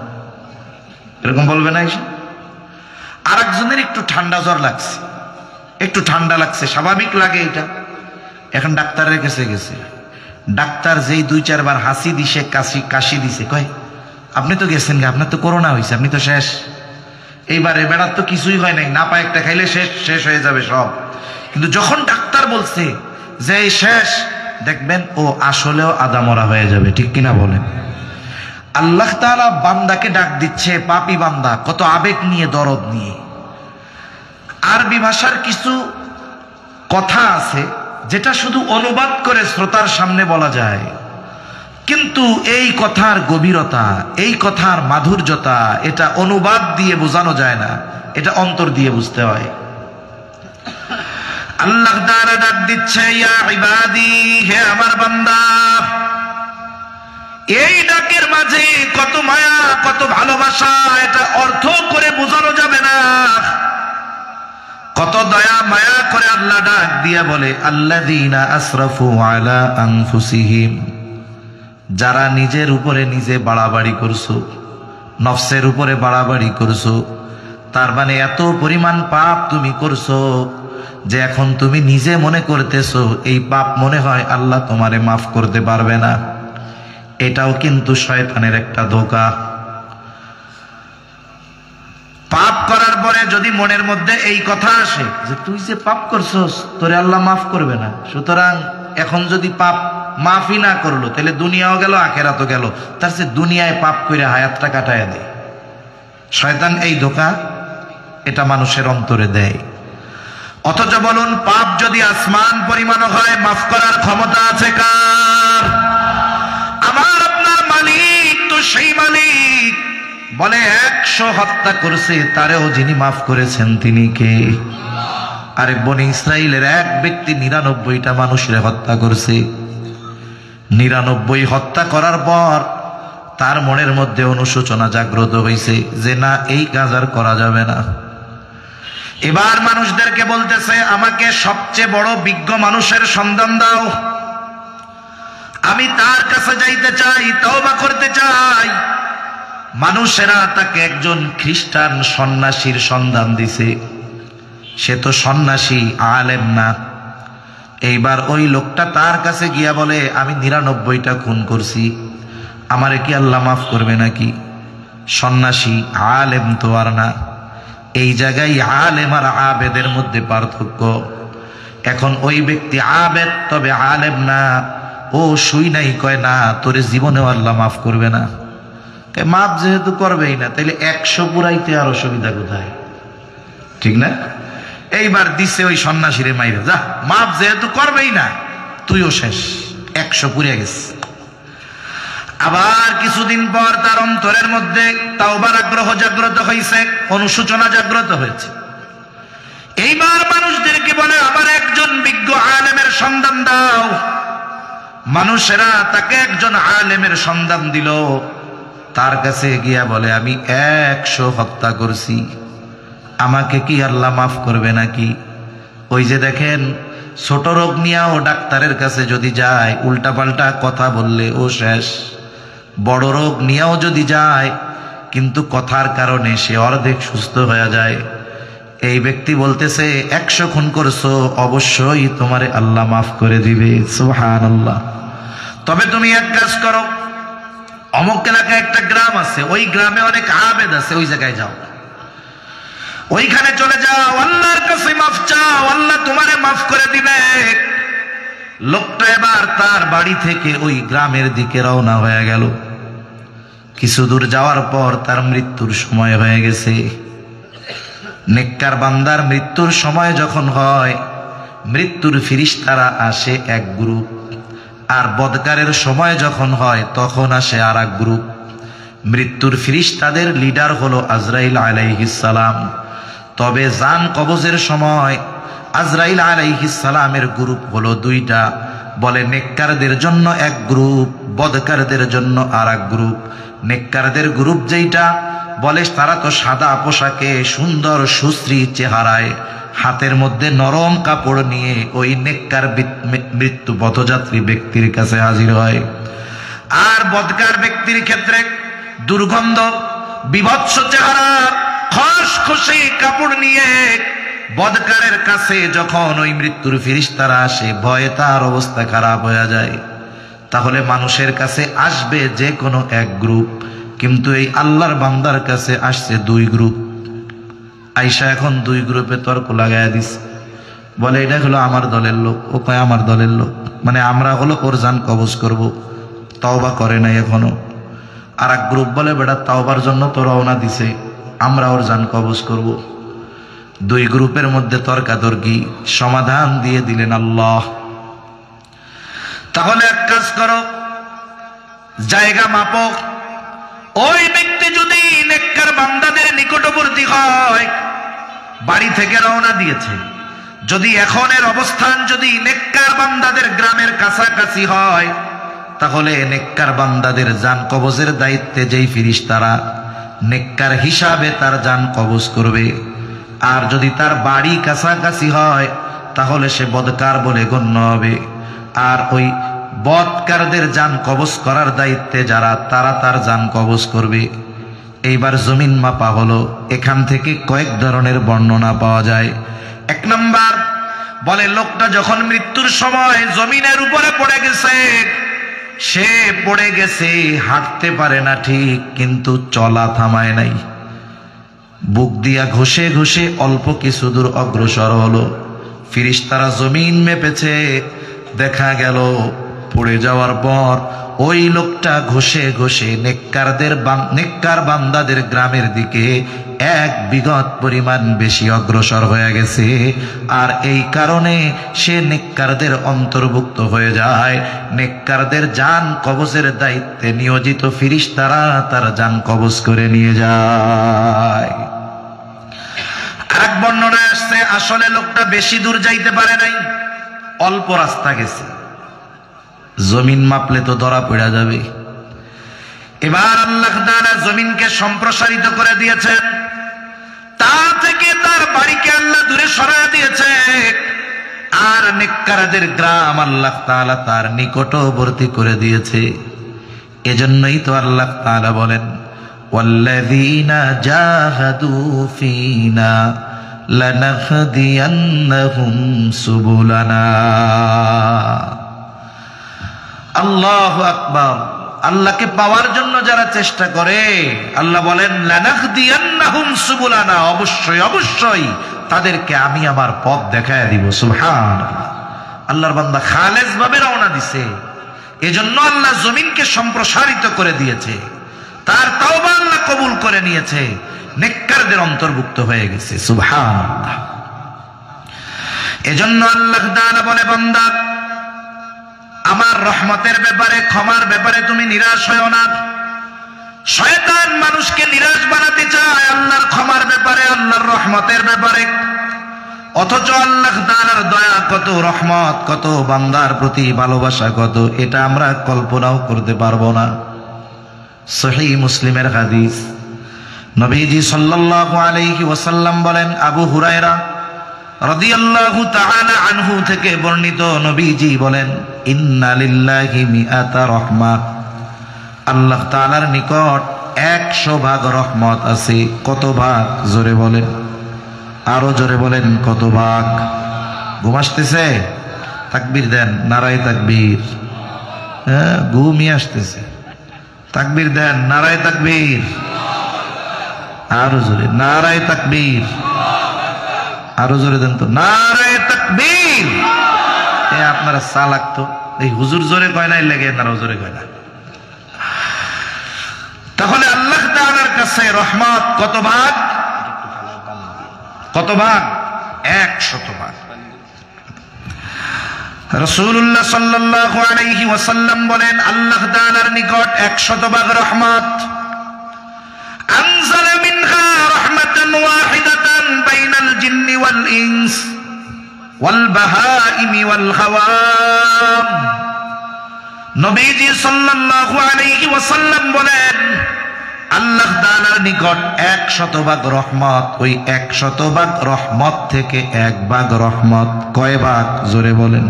এরকম বলবে না এসে? আর একজনের একটু ঠান্ডা জ্বর লাগছে, একটু ঠান্ডা লাগছে, স্বাভাবিক লাগে এটা। এখন ডাক্তারের কাছে গেছে, ডাক্তার যেই 2-4 বার হাসি দিছে, কাশি দিছে, কয় আপনি তো গেছেন গে, আপনার তো করোনা হয়েছে, আপনি তো শেষ। এইবারে বেড়ার তো কিছুই হয় নাই, না পায় একটা খাইলে শেষ হয়ে যাবে সব। কিন্তু যখন ডাক্তার বলছে যে শেষ, দেখবেন ও আসলেও আদামরা হয়ে যাবে, ঠিক কিনা বলেন? আল্লাহ তাআলা বান্দাকে ডাক দিচ্ছে, পাপী বান্দা, কত আবেগ নিয়ে, দরদ নিয়ে। আরবি ভাষার কিছু কথা আছে যেটা শুধু অনুবাদ করে শ্রোতার সামনে বলা যায়, কিন্তু এই কথার গভীরতা, এই কথার মাধুর্যতা, এটা অনুবাদ দিয়ে বোঝানো যায় না, এটা অন্তর দিয়ে বুঝতে হয়। আল্লাহ তাআলা ডাক দিচ্ছে, ইয়া ইবাদি, হে আমার বান্দা। এই ডাকের মাঝে কত মায়া, কত ভালোবাসা, এটা অর্থ করে বোঝানো যাবে না। কত দয়া মায়া করে আল্লাহ ডাক দিয়া বলে, আল্লাযীনা আসরাফু আলা আনফুসিহিম, যারা নিজের উপরে নিজে বাড়াবাড়ি করছো, নফসের উপরে বাড়াবাড়ি করছো, তার মানে এত পরিমাণ পাপ তুমি করছো যে এখন তুমি নিজে মনে করতেছো এই পাপ মনে হয় আল্লাহ তোমারে মাফ করতে পারবে না। এটাও কিন্তু শয়তানের একটা ধোঁকা। পাপ করার পরে যদি মনের মধ্যে এই কথা আসে যে তুই যে পাপ করছস তোরে আল্লাহ মাফ করবে না, সুতরাং এখন যদি পাপ মাফই না করলো তাহলে দুনিয়াও গেল আখেরাতও গেল, তার চেয়ে দুনিয়ায় পাপ করে হায়াতটা কাটায় দেয়। শয়তান এই ধোঁকা এটা মানুষের অন্তরে দেয়। অথচ বলুন, পাপ যদি আসমান পরিমাণ হয়, মাফ করার ক্ষমতা আছে কার? আমার আপনার মালিক তো সেই মালিক। বলে 100 হত্যা করছে, তারেও যিনি মাফ করেছেন তিনি কে? আরে বনি ইসরাইলের এক ব্যক্তি 99টা মানুষের হত্যা করছে। 99 হত্যা করার পর তার মনের মধ্যে অনুশোচনা জাগ্রত হয়েছে যে না, এই কাজ আর করা যাবে না। এবার মানুষদেরকে বলতেছে, আমাকে সবচেয়ে বড় বিজ্ঞ মানুষের সন্ধান দাও, আমি তার কাছে যাইতে চাই, তওবা করতে চাই। মানুষেরা তাকে একজন খ্রিস্টান সন্ন্যাসীর সন্ধান দিছে। সে তো সন্ন্যাসী, আলেম না। এইবার ওই লোকটা তার কাছে গিয়া বলে, আমি 99টা খুন করছি, আমারে কি আল্লাহ মাফ করবে নাকি? সন্ন্যাসী, আলেম তো আর না। এই জায়গায় আলেম আর আবেদের মধ্যে পার্থক্য। এখন ওই ব্যক্তি আবেদ, তবে আলেম না। ও শুই নাই, কয় না, তোরে জীবনেও আল্লাহ মাফ করবে না। মাফ যেহেতু করবেই না, তাইলে 100 পুরাইতে আর অসুবিধা কোথায়? ঠিক না? এইবার দিছে ওই সন্ন্যাসীরে মাইরে, যা, মাফ যেহেতু করবেই না, তুইও শেষ, 100 পুড়ে গেছে। আবার কিছুদিন পর তার অন্তরের মধ্যে তাওবার আগ্রহ জাগ্রত হয়েছে, অনুশোচনা জাগ্রত হয়েছে। এইবার মানুষদেরকে বলে, আমার একজন বিজ্ঞ আলেমের সন্ধান দাও। মানুষেরা তাকে একজন আলেমের সন্ধান দিল। তার কাছে গিয়া বলে, আমি 100 হত্যা করছি, আমাকে কি আল্লাহ মাফ করবে নাকি? ওই যে দেখেন, ছোট রোগ নিয়েও ডাক্তারের কাছে যদি যায়, উল্টাপাল্টা কথা বললে ও শেষ। বড় রোগ নিয়েও যদি যায়, কিন্তু কথার কারণে সে অর্ধেক সুস্থ হয়ে যায়। এই ব্যক্তি বলতেছে, 100 খুন করছো, অবশ্যই তোমারে আল্লাহ মাফ করে দিবে। সুবহানাল্লাহ। তবে তুমি এক কাজ করো, অমুক এলাকায় একটা গ্রাম আছে, ওই গ্রামে অনেক আবেদ আছে, ওই জায়গায় যাও, ওইখানে চলে যাও, আল্লাহর কাছে মাফ চাও, আল্লাহ তোমারে মাফ করে দিবে। লোকটা এবার তার বাড়ি থেকে ওই গ্রামের দিকে রওনা হয়ে গেল। কিছু দূর যাওয়ার পর তার মৃত্যুর সময় হয়ে গেছে। নেককার বান্দার মৃত্যুর সময় যখন হয়, মৃত্যুর ফিরিস্তারা আসে এক গ্রুপ, আর বদকারের সময় যখন হয় তখন আসে আর এক গ্রুপ। মৃত্যুর ফিরিস্তাদের লিডার হলো আজরাইল আলাইহিস সালাম। তবে জান কবজের সময় আজরাইল আলাইহিস সালামের গ্রুপ হলো 2টা। বলে নেককারদের জন্য এক গ্রুপ, বদকারদের জন্য আর এক গ্রুপ। নেককারদের গ্রুপ যেইটা, বলে তারা তো সাদা পোশাকে, সুন্দর সুশ্রী চেহারায়, হাতের মধ্যে নরম কাপড় নিয়ে ওই নেককার মৃত্যু পথযাত্রী ব্যক্তির কাছে হাজির হয়। আর বদকার ব্যক্তির ক্ষেত্রে দুর্গন্ধ, বিভৎস চেহারা, খসখসে কাপড় নিয়ে বদকারের কাছে যখন ওই মৃত্যুর ফিরিস্তারা আসে, ভয়ে তার অবস্থা খারাপ হয়ে যায়। তাহলে মানুষের কাছে আসবে যে কোনো এক গ্রুপ, কিন্তু এই আল্লাহর বান্দার কাছে আসছে 2 গ্রুপ। আইসা এখন 2 গ্রুপে তর্ক লাগাইয়া দিস। বলে এটা হলো আমার দলের লোক, ও কয় আমার দলের লোক, মানে আমরা হলো ওর জান কবজ করব, তওবা করে নাই এখনো। আর এক গ্রুপ বলে, বেটা তওবার জন্য তো রওনা দিছে, আমরা ওর জান কবজ করব। 2 গ্রুপের মধ্যে তর্কাতর্কি, সমাধান দিয়ে দিলেন আল্লাহ। তাহলে এক কাজ করো, জায়গা মাপো। ওই ব্যক্তি যদি নেককার বান্দাদের নিকটবর্তী হয়, বাড়ি থেকে রওনা দিয়েছে, যদি এখনের অবস্থান যদি নেককার বান্দাদের গ্রামের কাছাকাছি হয়, তাহলে নেককার বান্দাদের জান কবজের দায়িত্বে যেই ফিরিস্তারা, নেককার হিসাবে তার জান কবজ করবে। আর যদি তার বাড়ি কাছাকাছি হয়, তাহলে সে বদকার বলে গণ্য হবে। আর ওই বদকারদের জান কবজ করার দায়িত্বে যারা, তারা তার জান কবজ করবে। এইবার জমিন মাপা হলো। এখান থেকে কয়েক ধরনের বর্ণনা পাওয়া যায়। 1 নাম্বার, বলে লোকটা যখন মৃত্যুর সময় জমিনের উপরে পড়ে গেছে, সে পড়ে গেছে, হাঁটতে পারে না ঠিক, কিন্তু চলা থামায় নাই। বুক দিয়া ঘষে ঘষে অল্প কিছু দূর অগ্রসর হলো। ফিরিস্তারা জমিন মেপেছে, দেখা গেল পড়ে যাওয়ার পর ওই লোকটা ঘষে ঘষে নেককার বান্দাদের গ্রামের দিকে এক বিঘত পরিমাণ বেশি অগ্রসর হয়ে গেছে। আর এই কারণে সে নেককারদের অন্তর্ভুক্ত হয়ে যায়। নেককারদের জান কবজের দায়িত্বে নিয়োজিত ফেরেশতারা তার জান কবজ করে নিয়ে যায়। আরেক বর্ণনায় আসছে আসলে লোকটা বেশি দূর যাইতে পারে নাই, অল্প রাস্তা গেছে। জমিন মাপলে তো ধরা পড়া যাবে। এবার আল্লাহ তাআলা জমিনকে সম্প্রসারিত করে দিয়েছেন, তা থেকে তার বাড়িকে আল্লাহ দূরে সরায় দিয়েছে। আর নেককারদের গ্রাম আল্লাহ তাআলা তার নিকটবর্তী করে দিয়েছে। এজন্যই তো আল্লাহ তাআলা বলেন, ওয়াল্লাযীনা জাহাদু ফীনা লানাহদিয়ান্নাহুম সুবুলানা। আল্লাহু আকবার। আল্লাহকে পাওয়ার জন্য যারা চেষ্টা করে, আল্লাহ বলেন লানাহদিয়ান্নাহুম সুবুলানা, অবশ্যই অবশ্যই তাদেরকে আমি আমার পথ দেখায় দিব। সুবহানাল্লাহ। আল্লাহর বান্দা খালেস ভাবে রওনা দিছে, এজন্য আল্লাহ জমিনকে সম্প্রসারিত করে দিয়েছে। তার তাওবা আল্লাহ কবুল করে নিয়েছে, নেককারদের অন্তর্ভুক্ত হয়ে গেছে। সুবহানাল্লাহ। এজন্য আল্লাহ তাআলা বলে, বান্দা আমার রহমতের ব্যাপারে, ক্ষমার ব্যাপারে তুমি নিরাশ হয়ো না। শয়তান মানুষকে নিরাশ বানাতে চায় আল্লাহর ক্ষমার ব্যাপারে, আল্লাহর রহমতের ব্যাপারে। অথচ আল্লাহ তাআলার দয়া কত, রহমত কত, বান্দার প্রতি ভালোবাসা কত, এটা আমরা কল্পনাও করতে পারবো না। সহিহ মুসলিমের হাদিস, নবীজি সাল্লাল্লাহু আলাইহি ওয়াসাল্লাম বলেন, আবু হুরায়রা রাদিয়াল্লাহু তাআলা আনহু থেকে বর্ণিত, নবীজি বলেন, ইন্না লিল্লাহি মিআতা রাহমা, আল্লাহ তাআলার নিকট 100 ভাগ রহমত আছে। কত ভাগ? জোরে বলেন, আরো জোরে বলেন, কত ভাগ? ঘুম আসতেছে? তাকবীর দেন, নারায়ে তাকবীর। হ্যাঁ, ঘুমই আসতেছে। তাকবীর দেন, নারায়ে তাকবীর। আরো জোরে, নারায়ে তাকবীর। আরো জোরে দেন তো, নারায়ে তাকবীর। আপনারা চালাক তো, এই হুজুর জোরে কয় না, লেগে আপনারা জোরে কয় না। তাহলে আল্লাহ তাআলার কাছে রহমত কত ভাগ? কত ভাগ? 100 ভাগ। রাসূলুল্লাহ সাল্লাল্লাহু আলাইহি ওয়াসাল্লাম বলেন, আল্লাহ তাআলার নিকট 100 ভাগ রহমত। আনজালা মিনহা রাহমাতান ওয়াহিদাতান বাইনাল জিন্নি ওয়াল ইনস ওয়াল বাহাইমি ওয়াল হাওয়াম। নবীজি সাল্লাল্লাহু আলাইহি ওয়াসাল্লাম বলেন, আল্লাহ তাআলার নিকট 100 ভাগ রহমত। ওই 100 ভাগ রহমত থেকে 1 ভাগ রহমত কয় ভাগ? জোরে বলেন।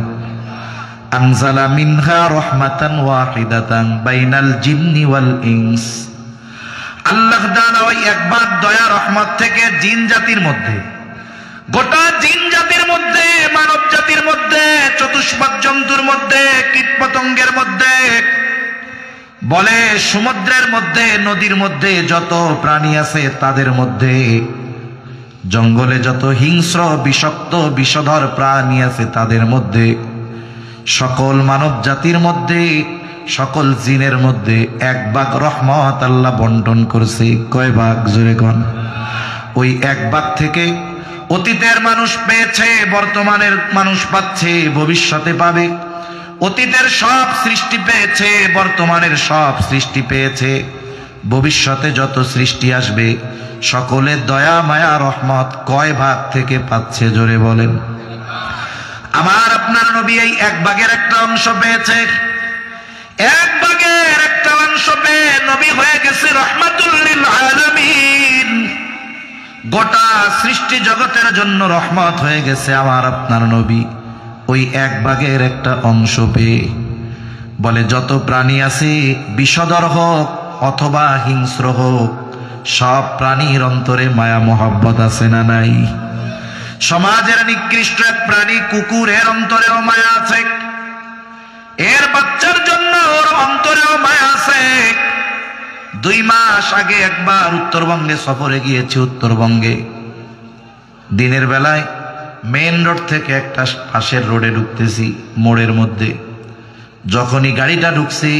আনজালা মিনহা রাহমাতান ওয়াহিদাতান বাইনাল জিন্নি ওয়াল ইনস। আল্লাহ তাআলা ওই 1 ভাগ দয়া রহমত থেকে জিন জাতির মধ্যে, গোটা জিন জাতির মধ্যে, মানব জাতির মধ্যে, চতুষ্পাদ জন্তুর মধ্যে, কীটপতঙ্গের মধ্যে, বলে সমুদ্রের মধ্যে, নদীর মধ্যে যত প্রাণী আছে তাদের মধ্যে, জঙ্গলে যত হিংস্র বিষাক্ত বিষধর প্রাণী আছে তাদের মধ্যে, সকল মানব জাতির মধ্যে, সকল জিনের মধ্যে 1 ভাগ রহমত আল্লাহ বন্টন করছে। কয় ভাগ? জোরে কোন। ওই 1 ভাগ থেকে অতীতের মানুষ পেয়েছে, বর্তমানের মানুষ পাচ্ছে, ভবিষ্যতে পাবে। অতীতের সব সৃষ্টি পেয়েছে, বর্তমানের সব সৃষ্টি পেয়েছে, ভবিষ্যতে যত সৃষ্টি আসবে সকলে দয়া মায়া রহমত কয় ভাগ থেকে পাচ্ছে? জোরে বলেন। আমার আপনার নবী এই 1 ভাগের একটা অংশ পেয়েছে। 1 ভাগের একটা অংশ পেয়ে নবী হয়ে গেছে রাহমাতুল লিল আলামিন। গোটা সৃষ্টি জগতের জন্য রহমত হয়ে গেছে আমার আপনার নবী ওই 1 ভাগের একটা অংশ পেয়ে। বলে যত প্রাণী আছে, বিষধর হোক অথবা হিংস্র হোক, সব প্রাণীর অন্তরে মায়া মোহাব্বত আছে না নাই? সমাজের নিকৃষ্ট এক প্রাণী কুকুরের অন্তরেও মায়া আছে, এর বাচ্চার জন্য ওর অন্তরেও মায়া আছে। 2 মাস আগে একবার উত্তরবঙ্গে সফরে গিয়েছি। উত্তরবঙ্গে দিনের বেলায় মেইন রোড থেকে একটা পাশের রোডে ঢুকতেছি, মোড়ের মধ্যে। যখনই গাড়িটা ঢুকছি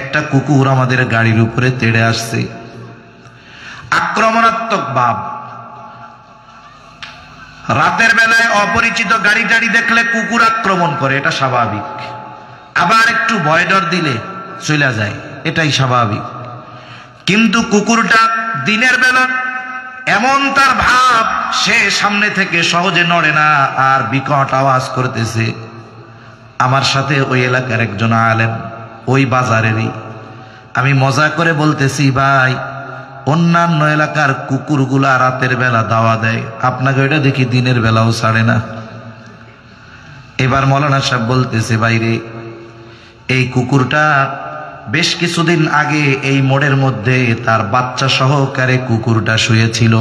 একটা কুকুর আমাদের গাড়ির উপরে তেড়ে আসছে, আক্রমণাত্মক ভাব। রাতের বেলায় অপরিচিত গাড়ি টাড়ি দেখলে কুকুর আক্রমণ করে, এটা স্বাভাবিক। আবার একটু ভয় ডর দিলে চলে যায়, এটাই স্বাভাবিক। কিন্তু কুকুরটা দিনের বেলা এমন তার ভাব, সে সামনে থেকে সহজে নড়ে না আর বিকট আওয়াজ করতেছে। আমার সাথে ওই এলাকার একজন আলেম, ওই বাজারেরই। আমি মজা করে বলতেছি, ভাই অন্যান্য এলাকার কুকুরগুলা রাতের বেলা দাওয়া দেয়, আপনাকে ওইটা দেখি দিনের বেলাও ছাড়ে না। এবার মৌলানা সাহেব বলতেছে, বাইরে এই কুকুরটা বেশ কিছুদিন আগে এই মোড়ের মধ্যে তার বাচ্চা সহকারে কুকুরটা শুয়েছিল।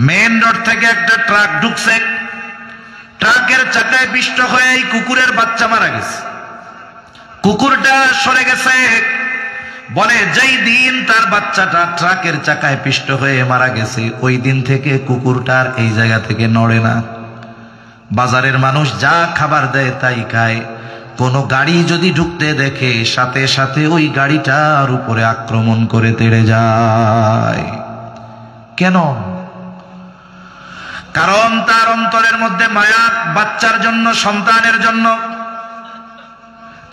মেন রোড থেকে একটা ট্রাক ঢুকছে, ট্রাকের চাকায় পিষ্ট হয়ে এই কুকুরের বাচ্চা মারা গেছে। কুকুরটা সরে গেছে। বলে যেই দিন তার বাচ্চাটা ট্রাকের চাকায় পিষ্ট হয়ে মারা গেছে, ওই দিন থেকে কুকুরটার এই জায়গা থেকে নড়ে না। বাজারের মানুষ যা খাবার দেয় তাই খায়। কোনো গাড়ি যদি ঢুকতে দেখে, সাথে সাথে ওই গাড়িটার উপরে আক্রমণ করে তেড়ে যায়। কেন? কারণ তার অন্তরের মধ্যে মায়া, বাচ্চার জন্য, সন্তানের জন্য।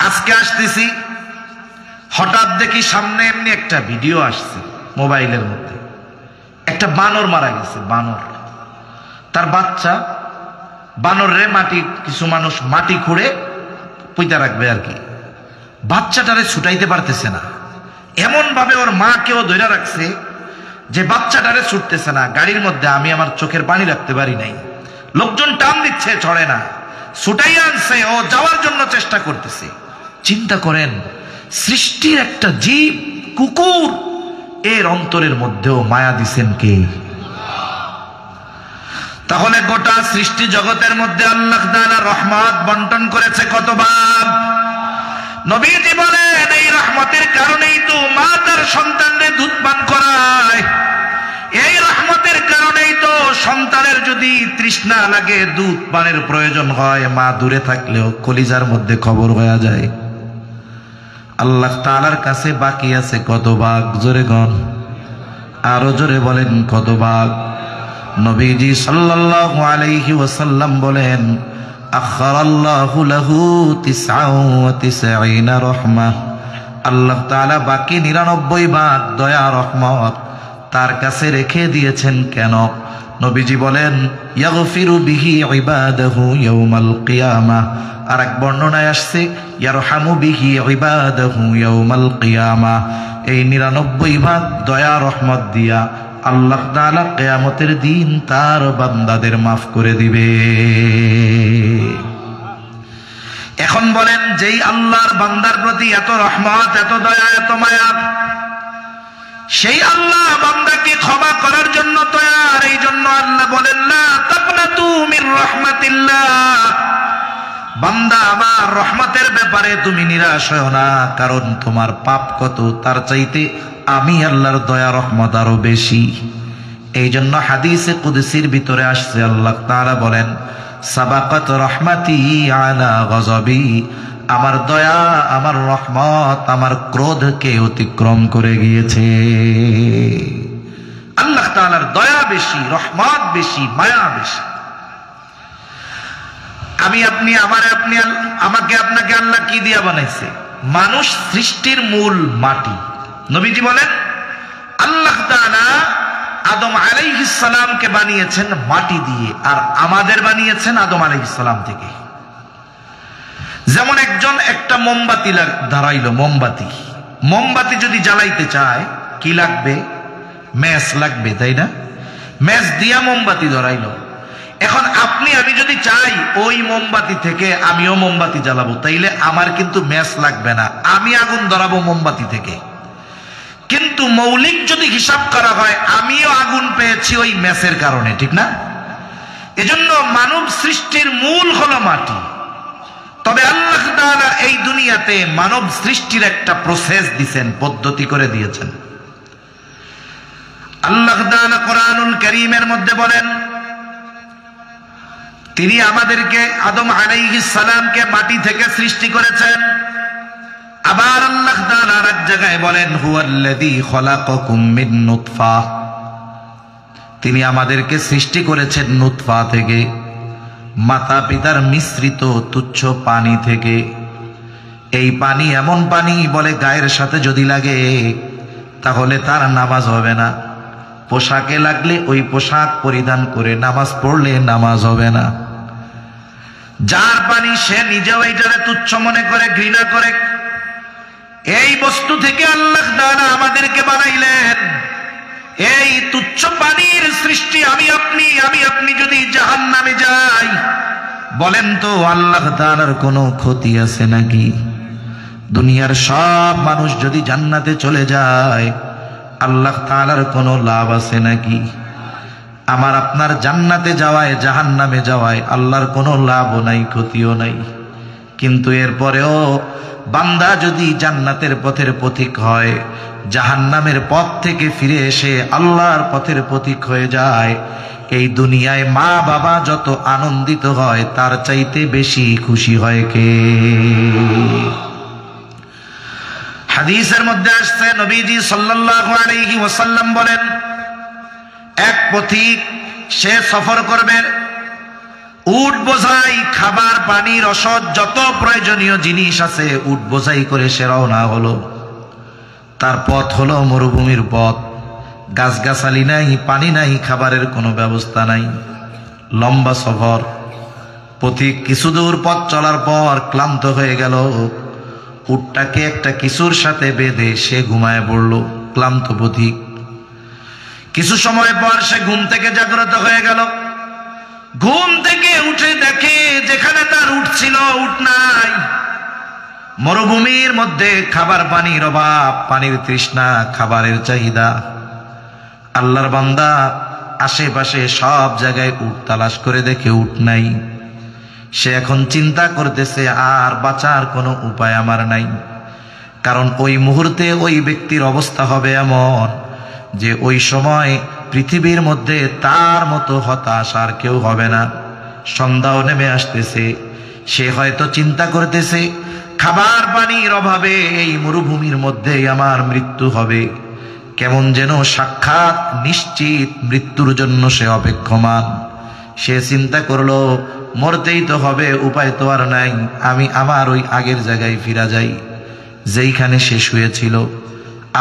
আজকে আসতেছি, হঠাৎ দেখি সামনে এমনি একটা ভিডিও আসছে মোবাইলের মধ্যে, একটা বানর মারা গেছে। বানর, তার বাচ্চা, বানরে মাটি, কিছু মানুষ মাটি খুঁড়ে পুঁতা রাখবে আর কি। বাচ্চাটারে ছুটাইতে পারতেছে না, এমন ভাবে ওর মা কেউ ধরে রাখছে যে বাচ্চাটারে ছুটতেছে না। গাড়ির মধ্যে আমি আমার চোখের পানি রাখতে পারি নাই, লোকজন টান দিচ্ছে, ছড়ে না, ছুটাই আনছে, ও যাওয়ার জন্য চেষ্টা করতেছে। চিন্তা করেন, সৃষ্টির একটা জীব কুকুর, এর অন্তরের মধ্যেও মায়া দিছেন কে? তাহলে গোটা সৃষ্টি জগতের মধ্যে আল্লাহ তাআলা রহমত বন্টন করেছে কত ভাগ। নবীজি বলেন, এই রহমতের কারণেই তো মা তার সন্তানদের দুধ পান করায়। এই রহমতের কারণেই তো সন্তানের যদি তৃষ্ণা লাগে, দুধ পানের প্রয়োজন হয়, মা দূরে থাকলেও কলিজার মধ্যে খবর হয়ে যায়। আল্লাহ তাআলার কাছে বাকি আছে কত ভাগ? জোরে গণ, আরো জোরে বলেন কত ভাগ? নবীজি সাল্লাল্লাহু আলাইহি ওয়াসাল্লাম বলেন, আখারাল্লাহু লাহু 99 রহমাহ। আল্লাহ তাআলা বাকি 99 ভাগ দয়া রহমত তার কাছে রেখে দিয়েছেন। কেন? নবীজি বলেন, ইয়াগফিরু বিহি ইবাদাহু ইয়াউমাল কিয়ামাহ। আর এক বর্ণনায় আসছে, ইয়ারহামু বিহি ইবাদাহু ইয়াউমাল কিয়ামাহ। এই 99 ভাগ দয়া রহমত দিয়া আল্লাহ তাআলা কিয়ামতের দিন তার বান্দাদের মাফ করে দিবে। এখন বলেন, যেই আল্লাহর বান্দার প্রতি এত রহমত, এত দয়া, এত মায়া, সেই আল্লাহ বান্দাকে ক্ষমা করার জন্য তৈয়ার। এই জন্য আল্লাহ বলেন, লা তাকনাতু মির রাহমাতিল্লাহ। বান্দা, আমার রহমতের ব্যাপারে তুমি নিরাশ হও না, কারণ তোমার পাপ কত তার চাইতে আমি আল্লাহর দয়া রহমত আরো বেশি। এই জন্য হাদিসে কুদসির ভিতরে আসছে, আল্লাহ তাআলা বলেন, সাবাকাত রহমাতি আলা গযবি। আমার দয়া, আমার রহমত আমার ক্রোধকে অতিক্রম করে গিয়েছে। আল্লাহ তাআলার দয়া বেশি, রহমত বেশি, মায়া বেশি। আমি আপনি, আমাকে আপনাকে আল্লাহ কি দিয়া বানাইছে? মানুষ সৃষ্টির মূল মাটি। নবীজি বলেন, আল্লাহ তাআলা আদম আলাইহিস সালামকে বানিয়েছেন মাটি দিয়ে, আর আমাদের বানিয়েছেন আদম আলাইহিস সালাম থেকে। যেমন একজন একটা মোমবাতি ধরাইলো, মোমবাতি যদি জ্বালাইতে চায় কি লাগবে? ম্যাচ লাগবে, তাই না? ম্যাচ দিয়া মোমবাতি ধরাইলো। এখন আপনি আমি যদি চাই ওই মোমবাতি থেকে আমিও মোমবাতি জ্বালাবো, তাইলে আমার কিন্তু ম্যাচ লাগবে না, আমি আগুন ধরাবো মোমবাতি থেকে। কিন্তু মৌলিক যদি হিসাব করা হয়, আমিও আগুন পেয়েছি ওই ম্যাচের কারণে, ঠিক না? এজন্য মানব সৃষ্টির মূল হলো মাটি। তবে আল্লাহ তাআলা এই দুনিয়াতে মানব সৃষ্টির একটা প্রসেস দিয়েছেন, পদ্ধতি করে দিয়েছেন। আল্লাহ তাআলা কোরআনুল কারীমের মধ্যে বলেন, তিনি আমাদেরকে আদম আলাইহিস সালামকে মাটি থেকে সৃষ্টি করেছেন। আবার আল্লাহ আর এক জায়গায় বলেন হুয়াল্লাযী খলাকাকুম মিন নুতফা, তিনি আমাদেরকে সৃষ্টি করেছেন নুতফা থেকে, মাতা পিতার মিশ্রিত তুচ্ছ পানি থেকে। এই পানি এমন পানি বলে গায়ের সাথে যদি লাগে তাহলে তার নামাজ হবে না, পোশাকে লাগলে ওই পোশাক পরিধান করে নামাজ পড়লে নামাজ হবে না। যার পানি সে নিজেও এইটারে তুচ্ছ মনে করে, ঘৃণা করে। এই বস্তু থেকে আল্লাহ তাআলা আমাদেরকে বানাইলেন। এই তুচ্ছ পানির সৃষ্টি আমি আপনি যদি জাহান্নামে যাই, বলেন তো আল্লাহ তাআলার কোনো ক্ষতি আছে নাকি? দুনিয়ার সব মানুষ যদি জান্নাতে চলে যায়, আল্লাহ তাআলার কোনো লাভ আছে নাকি? আমার আপনার জান্নাতে যাওয়ায় জাহান্নামে যাওয়ায় আল্লাহর কোনো লাভও নাই, ক্ষতিও নাই। কিন্তু এরপরেও বান্দা যদি জান্নাতের পথের পথিক হয়, জাহান্নামের পথ থেকে ফিরে এসে আল্লাহর পথের পথিক হয়ে যায়, এই দুনিয়ায় মা বাবা যত আনন্দিত হয় তার চাইতে বেশি খুশি হয় কে? হাদিসের মধ্যে আসছে নবীজি সাল্লাল্লাহু আলাইহি ওয়াসাল্লাম বলেন, এক পথিক সে সফর করবে, উট বোঝাই খাবার পানি রসদ যত প্রয়োজনীয় জিনিস আছে উট বোঝাই করে সে রওনা হলো। তার পথ হলো মরুভূমির পথ, গাছগাছালি নাই, পানি নাই, খাবারের কোনো ব্যবস্থা নাই, লম্বা সফর। পথিক কিছু দূর পথ চলার পর ক্লান্ত হয়ে গেল, উটটাকে একটা কিছুর সাথে বেঁধে সে ঘুমায় পড়ল। ক্লান্ত পথিক কিছু সময় পর সে ঘুম থেকে জাগ্রত হয়ে গেল। ঘুম থেকে উঠে দেখে যেখানে তার উট ছিল উট নাই। মরুভূমির মধ্যে খাবার পানির অভাব, পানির তৃষ্ণা, খাবারের চাহিদা। আল্লাহর বান্দা আশেপাশে সব জায়গায় উট তালাশ করে দেখে উট নাই। সে এখন চিন্তা করতেছে আর বাঁচার কোনো উপায় আমার নাই। কারণ ওই মুহূর্তে ওই ব্যক্তির অবস্থা হবে এমন যে ওই সময় পৃথিবীর মধ্যে তার মতো হতাশ আর কেউ হবে না। সন্ধ্যাও নেমে আসতেছে, সে হয়তো চিন্তা করতেছে খাবার পানির অভাবে এই মরুভূমির মধ্যে আমার মৃত্যু হবে। কেমন যেন সাক্ষাৎ নিশ্চিত মৃত্যুর জন্য সে অপেক্ষমান। সে চিন্তা করলো মরতেই তো হবে, উপায় তো আর নাই, আমি আমার ওই আগের জায়গায় ফিরা যাই, যেইখানে সে শুয়েছিল।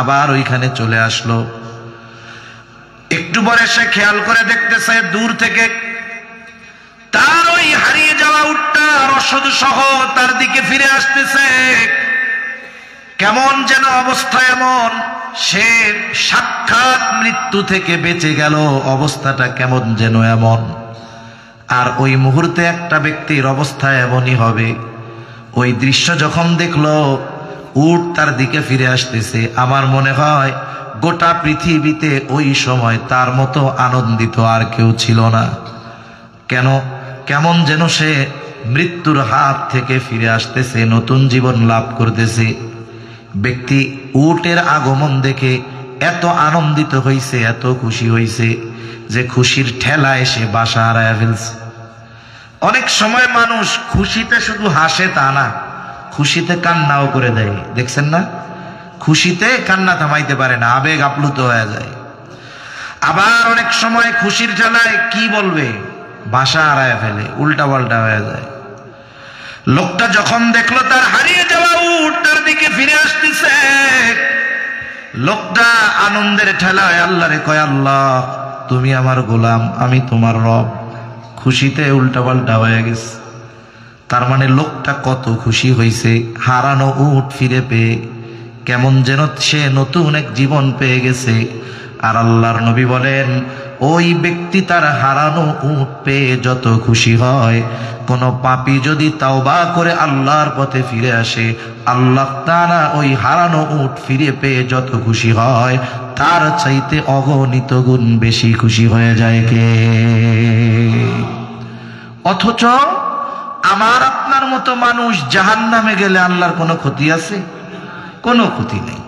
আবার ওইখানে চলে আসলো। একটু পরে সে খেয়াল করে দেখতেছে দূর থেকে তার ওই হারিয়ে যাওয়া উটটা রসদ সহ তার দিকে ফিরে আসতেছে। কেমন যেন অবস্থা এমন, সে সাক্ষাৎ মৃত্যু থেকে বেঁচে গেল, অবস্থাটা কেমন যেন এমন। আর ওই মুহূর্তে একটা ব্যক্তির অবস্থা এমনই হবে। ওই দৃশ্য যখন দেখলো উট তার দিকে ফিরে আসতেছে, আমার মনে হয় গোটা পৃথিবীতে ওই সময় তার মতো আনন্দিত আর কেউ ছিল না। কেন? কেমন যেন সে মৃত্যুর হাত থেকে ফিরে আসতেছে, নতুন জীবন লাভ করতেছে। ব্যক্তি উটের আগমন দেখে এত আনন্দিত হইছে, এত খুশি হইছে যে খুশির ঠেলায় সে বাসা হারায় ফেলছে। অনেক সময় মানুষ খুশিতে শুধু হাসে তা না, খুশিতে কান্নাও করে দেয়। দেখছেন না? খুশিতে কান্না থামাইতে পারে না, আবেগ আপ্লুত হয়ে যায়। আবার অনেক সময় খুশির ঠেলায় কি বলবে ভাষা হারায় ফেলে, উল্টা পাল্টা হয়ে যায়। লোকটা যখন দেখলো তার হারিয়ে যাওয়া উট তার দিকে ফিরে আসতেছে, লোকটা আনন্দের ঠেলায় আল্লাহরে কয়, আল্লাহ তুমি আমার গোলাম, আমি তোমার রব। খুশিতে উল্টা পাল্টা হয়ে গেছে। তার মানে লোকটা কত খুশি হয়েছে হারানো উট ফিরে পেয়ে, কেমন যেন সে নতুন এক জীবন পেয়ে গেছে। আর আল্লাহর নবী বলেন, ওই ব্যক্তি তার হারানো উট পেয়ে যত খুশি হয়, কোন পাপী যদি তাওবা করে আল্লাহর পথে ফিরে আসে, আল্লাহ তাআলা ওই হারানো উট ফিরে পেয়ে যত খুশি হয় তার চাইতে অগণিত গুণ বেশি খুশি হয়ে যায় কে? অথচ আমার আপনার মতো মানুষ জাহান্নামে গেলে আল্লাহর কোনো ক্ষতি আছে? কোনো ক্ষতি নেই।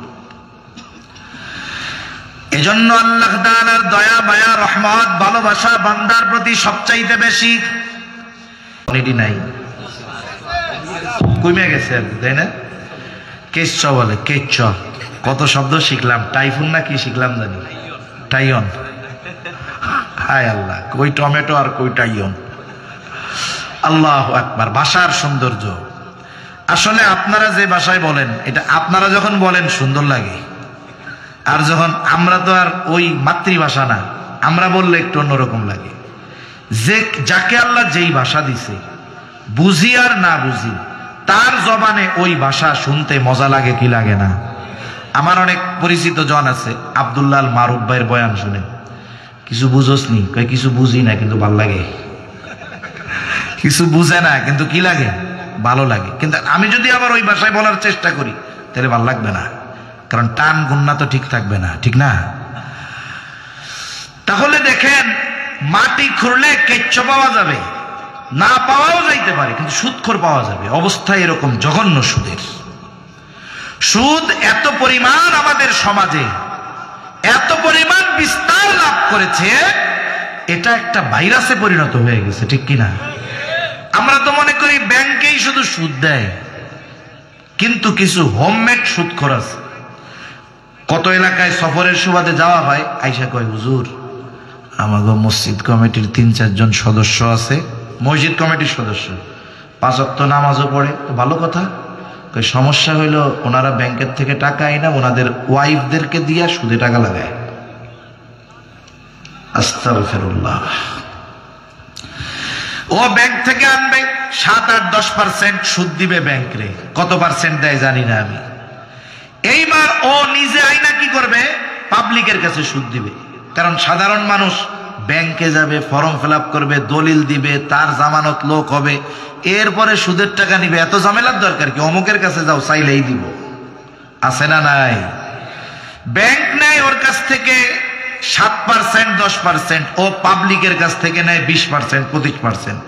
এজন্য আল্লাহ তাআলার দয়া মায়া রহমত ভালোবাসা বান্দার প্রতি সবচাইতে বেশি। নাই কমে গেছে, তাই না? কেচ্চ বলে, কেচ্চ। কত শব্দ শিখলাম, টাইফুন না কি শিখলাম জানি, টাইয়ন। হায় আল্লাহ, কই টমেটো আর কই টাইয়ন। আল্লাহু আকবার। ভাষার সৌন্দর্য। আসলে আপনারা যে ভাষায় বলেন, এটা আপনারা যখন বলেন সুন্দর লাগে, আর যখন আমরা তো আর ওই মাতৃভাষা না, আমরা বললে একটু অন্যরকম লাগে। যে যাকে আল্লাহ যেই ভাষা দিছে, বুঝি আর না বুঝি, তার জবানে ওই ভাষা শুনতে মজা লাগে কি লাগে না? আমার অনেক পরিচিত জন আছে, আব্দুল্লাহ আল মারুফ ভাইয়ের বয়ান শুনে, কিছু বুঝোস নি? কয় কিছু বুঝি না কিন্তু ভাল লাগে। কিছু বুঝে না কিন্তু কি লাগে? ভালো লাগে। কিন্তু আমি যদি আবার ওই ভাষায় বলার চেষ্টা করি তাহলে ভাল লাগবে না, কারণ টান গুন্না তো ঠিক থাকবে না, ঠিক না? তাহলে দেখেন, মাটি খুঁড়লে কেচ্চ পাওয়া যাবে, না পাওয়াও যাইতে পারে, কিন্তু সুদখোর পাওয়া যাবে। অবস্থা এরকম জঘন্য সুদের। সুদ এত পরিমাণ আমাদের সমাজে এত পরিমাণ বিস্তার লাভ করেছে, এটা একটা ভাইরাসে পরিণত হয়ে গেছে, ঠিক কিনা? আমরা তো মনে করি ব্যাংকেই শুধু সুদ দেয়, কিন্তু কিছু হোমমেড সুদখোর আছে। কত এলাকায় সফরের সুবাদে যাওয়া হয়, আইসা কয়, হুজুর আমাগো মসজিদ কমিটির ৩-৪ জন সদস্য আছে, মসজিদ কমিটির সদস্য, ৫ ওয়াক্ত নামাজও পড়ে, ভালো কথা। সমস্যা হইল ওনারা ব্যাংকের থেকে টাকা আইনা ওনাদের ওয়াইফদেরকে দিয়া সুদে টাকা লাগায়। আস্তাগফিরুল্লাহ। ও ব্যাংক থেকে আনবে ৭-৮-১০% সুদ দিবে ব্যাংকে, কত পার্সেন্ট দেয় জানি না আমি। এইবার ও নিজে আইনা কি করবে? পাবলিকের কাছে সুদ দিবে। কারণ সাধারণ মানুষ ব্যাংকে যাবে, ফর্ম ফিল আপ করবে, দলিল দিবে, তার জামানত লোক হবে, এরপরে সুদের টাকা নিবে। এত ঝামেলার দরকার কি? অমুকের কাছে যাও, চাইলেই দিব। আছে না নাই? ব্যাংক নেয় ওর কাছ থেকে 7%-10%, ও পাবলিকের কাছ থেকে নেয় 20%-25%।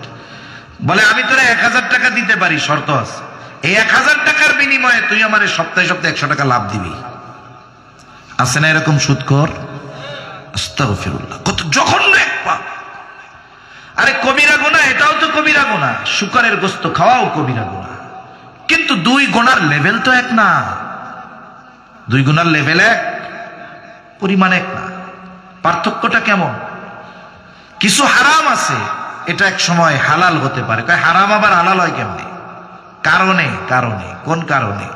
বলে আমি তোরা ১,০০০ টাকা দিতে পারি, শর্ত আছে, এই ১,০০০ টাকার বিনিময়ে তুই আমার সপ্তাহে সপ্তাহে ১০০ টাকা লাভ দিবি। আছে না এরকম সুদখোর? আস্তাগফিরুল্লাহ। কত জঘন্য এক পাপ! আরে কবিরা গুনাহ, এটাও তো কবিরা গুনাহ। শুকরের গোশত খাওয়াও কবিরা গুনাহ, কিন্তু 2 গুনার লেভেল তো এক না। 2 গুনার লেভেল এক, পরিমাণ এক না। পার্থক্যটা কেমন? কিছু হারাম আছে, এটা এক সময় হালাল হতে পারে। হারাম আবার হালাল হয় কেমনে? কারণে। কোন কারণে?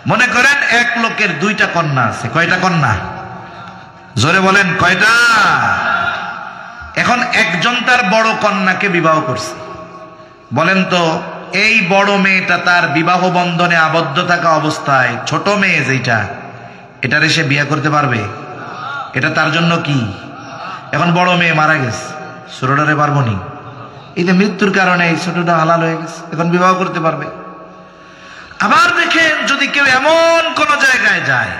মনে করেন এক লোকের 2টা কন্যা আছে। কয়টা কন্যা? জোরে বলেন, কয়টা? এখন একজন তার বড় কন্যাকে বিবাহ করছে। বলেন তো, এই বড় মেয়েটা তার বিবাহ বন্ধনে আবদ্ধ থাকা অবস্থায় ছোট মেয়ে যেটা, এটারে সে বিয়ে করতে পারবে? এটা তার জন্য কি? এখন বড় মেয়ে মারা গেছে, ছোটটারে পারবো নি? এই যে মৃত্যুর কারণে এই ছোটটা হালাল হয়ে গেছে, এখন বিবাহ করতে পারবে। আবার দেখেন, যদি কেউ এমন কোন জায়গায় যায়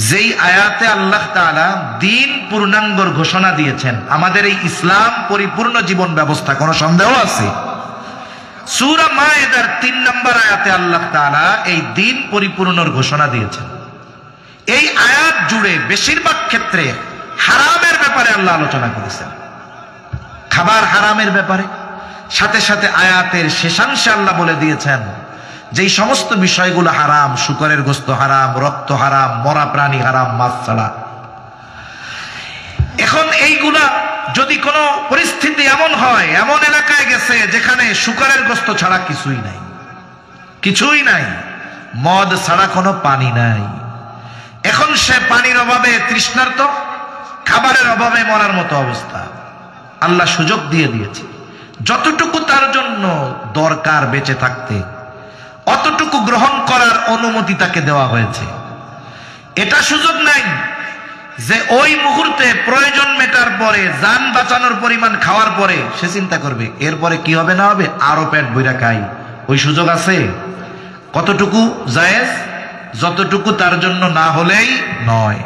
যেই আয়াতে আল্লাহ তাআলা দ্বীন পূর্ণাঙ্গর ঘোষণা দিয়েছেন, আমাদের এই ইসলাম পরিপূর্ণ জীবন ব্যবস্থা, কোনো সন্দেহ আছে? সূরা মায়েদার 3 নম্বর আয়াতে আল্লাহ তাআলা এই দ্বীন পরিপূর্ণর ঘোষণা দিয়েছেন। এই আয়াত জুড়ে বেশিরভাগ ক্ষেত্রে হারামের ব্যাপারে আল্লাহ আলোচনা করেছেন, খাবার হারামের ব্যাপারে। সাথে সাথে আয়াতের শেষাংশে আল্লাহ বলে দিয়েছেন যেই সমস্ত বিষয়গুলো হারাম, শুকরের গোশত হারাম, রক্ত হারাম, মরা প্রাণী হারাম, মাছ ছাড়া। এখন এইগুলা যদি কোনো পরিস্থিতি এমন হয়, এমন এলাকায় গেছে যেখানে শুকরের গোশত ছাড়া কিছুই নাই, মদ ছাড়া কোনো পানি নাই, এখন সে পানির অভাবে তৃষ্ণার্ত, খাবারের অভাবে মরার মতো অবস্থা। আল্লাহ সুযোগ দিয়ে দিয়েছে, যতটুকু তার জন্য দরকার বেঁচে থাকতে অতটুকু গ্রহণ করার অনুমতি তাকে দেওয়া হয়েছে। এটা সুযোগ নাই যে ওই মুহূর্তে প্রয়োজন মেটার পরে, জান বাঁচানোর পরিমাণ খাওয়ার পরে সে চিন্তা করবে এরপরে কি হবে না হবে, আরো পেট ভইরা খাই। ওই সুযোগ আছে? কতটুকু জায়েজ? যতটুকু তার জন্য না হলেই নয়।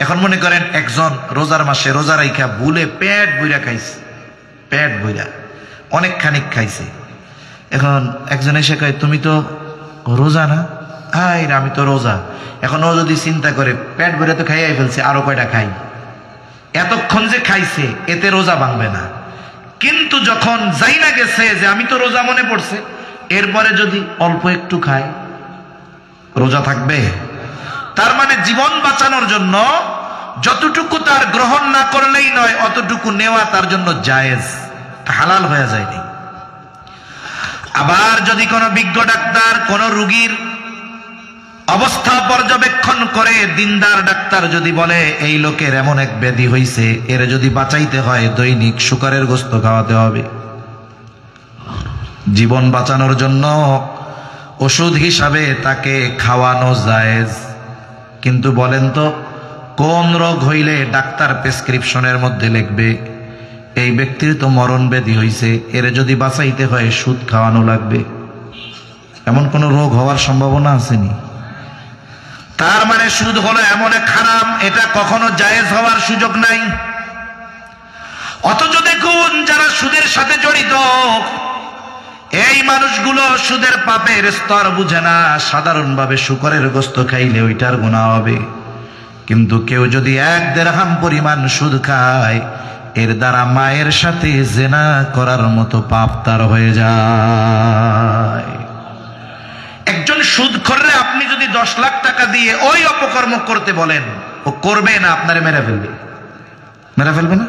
এখন মনে করেন একজন রোজার মাসে রোজা রাইখা ভুলে পেট ভইরা খাইছে, পেট ভইরা অনেক খানিক খাইছে। এখন একজন এসে কয় তুমি তো রোজা না? আমি তো রোজা। এখন ও যদি চিন্তা করে পেট ভরে তো খাইয়াই ফেলছে, আরো কয়টা খাই, এতক্ষণ যে খাইছে এতে রোজা ভাঙবে না। কিন্তু যখন যাই না গেছে যে আমি তো রোজা মনে পড়ছে, এরপরে যদি অল্প একটু খায় রোজা থাকবে? তার মানে জীবন বাঁচানোর জন্য যতটুকু তার গ্রহণ না করলেই নয়, অতটুকু নেওয়া তার জন্য জায়েজ, হালাল হয়ে যায়নি। আবার যদি কোনো বিজ্ঞ ডাক্তার কোন রোগীর অবস্থা পর্যবেক্ষণ করে, দিনদার ডাক্তার যদি বলে এই লোকের এমন এক ব্যাধি হইছে, এর যদি বাঁচাইতে হয় দৈনিক শুকরের গোশত খাওয়াতে হবে, জীবন বাঁচানোর জন্য ওষুধ হিসাবে তাকে খাওয়ানো জায়েজ। কিন্তু বলেন তো, কোন রোগ হইলে ডাক্তার প্রেসক্রিপশনের মধ্যে লিখবে এই ব্যক্তির তো মরণ ব্যাধি হইছে, এর যদি বাঁচাইতে হয় সুদ খাওয়ানো লাগবে? এমন কোন রোগ হওয়ার সম্ভাবনা আসেনি। তার মানে সুদ হলো এমন এক হারাম, এটা কখনো জায়েজ হওয়ার সুযোগ নাই। অথচ দেখুন, যারা সুদের সাথে জড়িত এই মানুষগুলো সুদের পাপের স্তর বুঝে না, সাধারণভাবে শুকরের গোশত খাইলে ওইটার গুনাহ হবে। কিন্তু কেউ যদি 1 দিরহাম পরিমাণ সুদ খায়, এর দ্বারা মায়ের সাথে জিনা করার মতো পাপ তার হয়ে যায়। একজন সুদখোররে আপনি যদি 10 লাখ টাকা দিয়ে ওই অপকর্ম করতে বলেন, ও করবে না, আপনারে মেরে ফেলবে। মেরে ফেলবে না?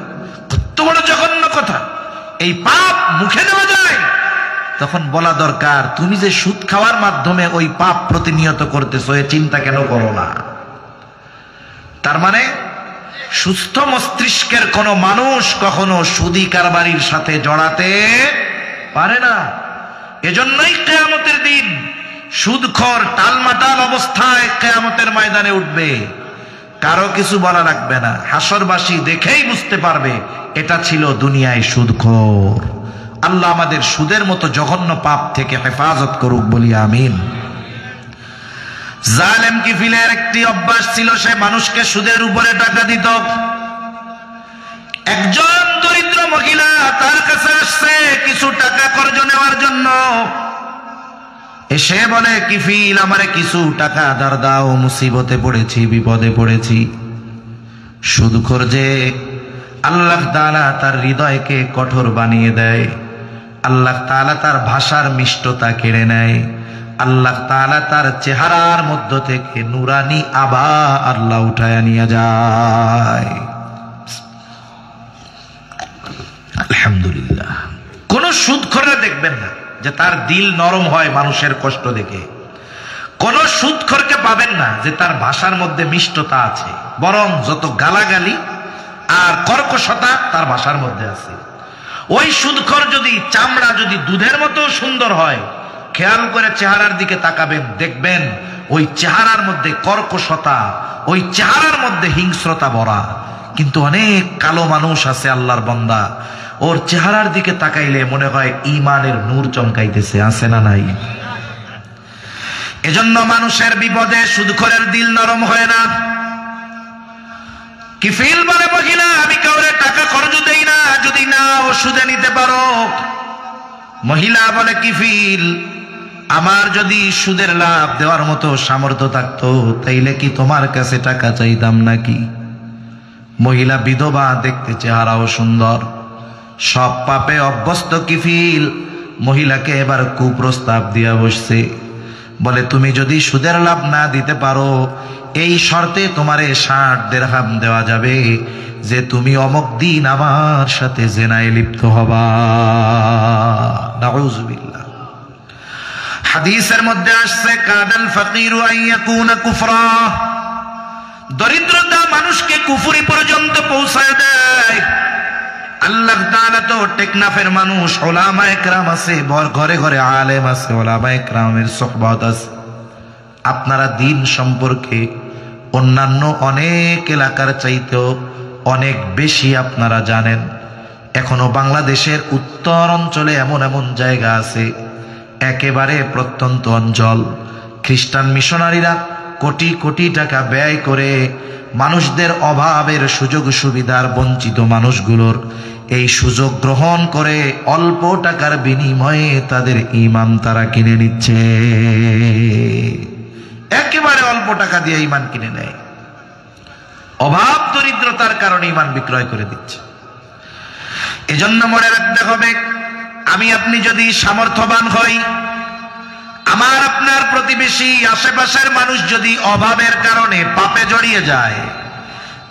কত বড় জঘন্য কথা! এই পাপ মুখে নেওয়া যায়? তখন বলা দরকার, তুমি যে সুদ খাওয়ার মাধ্যমে ওই পাপ প্রতিনিয়ত করতেছো, এ চিন্তা কেন করো না? তার মানে সুস্থ মস্তিষ্কের কোন মানুষ কখনো সুদী কারবারির সাথে জড়াতে পারে না। এজন্যই কিয়ামতের দিন সুদখোর টালমাটাল অবস্থায় কিয়ামতের ময়দানে উঠবে, কারো কিছু বলা লাগবে না, হাসরবাসী দেখেই বুঝতে পারবে এটা ছিল দুনিয়ায় সুদখোর। আল্লাহ আমাদের সুদের মতো জঘন্য পাপ থেকে হেফাজত করুক, বলি আমিন। জালেম কিফিলের একটি অভ্যাস ছিল, সে মানুষকে সুদের উপরে টাকা দিত। একজন দরিদ্র মহিলা তার কাছে আসছে কিছু টাকা কর্জ নেওয়ার জন্য। এসে বলে, কিফিল, আমারে কিছু টাকা ধার দাও, মুসিবতে পড়েছি, বিপদে পড়েছি। সুদখোর যে, আল্লাহ তাআলা তার হৃদয়কে কঠোর বানিয়ে দেয়, আল্লাহ তাআলা তার ভাষার মিষ্টতা কেড়ে নেয়, আল্লাহ তাআলা তার চেহারার মধ্য থেকে নুরানি আভা আল্লাহ উঠায় নিয়ে যায়। আলহামদুলিল্লাহ। কোন সুদখোররা দেখবেন না যে তার দিল নরম হয় মানুষের কষ্ট দেখে। কোন সুদখোরকে পাবেন না যে তার ভাষার মধ্যে মিষ্টতা আছে, বরং যত গালাগালি আর কর্কশতা তার ভাষার মধ্যে আছে। ওই সুদখোর যদি চামড়া যদি দুধের মতো সুন্দর হয়, খেয়াল করে চেহারার দিকে তাকাবেন, দেখবেন ওই চেহারার মধ্যে কর্কশতা, ওই চেহারার মধ্যে হিংস্রতা ভরা। কিন্তু অনেক কালো মানুষ আছে আল্লাহর বান্দা, ওর চেহারার দিকে তাকাইলে মনে হয় ঈমানের নূর চমকাইতেছে, আছে না নাই? এজন্য মানুষের বিপদে সুদখোরের দিল নরম হয় না। কিফিল বলে, মহিলা, আমি কাউরে টাকা কর্জ দেই না, যদি না ও সুদে নিতে পারো। মহিলা বলে, কিফিল, আমার যদি সুদের লাভ দেওয়ার মতো সামর্থ্য থাকতো, তাইলে কি তোমার কাছে টাকা চাইতাম নাকি? মহিলা বিধবা, দেখতে চেহারাও সুন্দর, সব পাপে অভ্যস্ত কিফিল মহিলাকে এবার কুপ্রস্তাব দিয়া বসছে। বলে, তুমি যদি সুদের লাভ না দিতে পারো, এই শর্তে তোমারে 60 দিরহাম দেওয়া যাবে যে তুমি অমুক দিন আমার সাথে জিনায় লিপ্ত হবা। নাউযুবিল্লাহ। হাদিসের মধ্যে আসছে, কাদাল ফাকিরু আন ইয়াকুনা কুফরা, দরিদ্রতা মানুষকে কুফরি পর্যন্ত পৌঁছায় দেয়। আল্লাহ তাআলা তো টেকনাফের মানুষ, উলামায়ে কেরাম আছে, ঘরে ঘরে আলেম আছে, উলামায়ে কেরামের সুহবত আছে। আপনারা দিন সম্পর্কে অন্যান্য অনেক এলাকার চাইতেও অনেক বেশি আপনারা জানেন। এখনো বাংলাদেশের উত্তর অঞ্চলে এমন এমন জায়গা আছে, একেবারে প্রত্যন্ত অঞ্চল, খ্রিস্টান মিশনারিরা কোটি কোটি টাকা ব্যয় করে মানুষদের অভাবের সুযোগ সুবিধার বঞ্চিত মানুষগুলোর এই সুযোগ গ্রহণ করে অল্প টাকার বিনিময়ে তাদের ঈমান তারা কিনে নিচ্ছে। একেবারে অল্প টাকা দিয়ে ঈমান কিনে নেয়, অভাব দরিদ্রতার কারণে ঈমান বিক্রয় করে দিচ্ছে। এজন্য মনে রাখতে হবে, আমি আপনি যদি সামর্থ্যবান হই, আমার আপনার প্রতিবেশী আশেপাশের মানুষ যদি অভাবের কারণে পাপে জড়িয়ে যায়,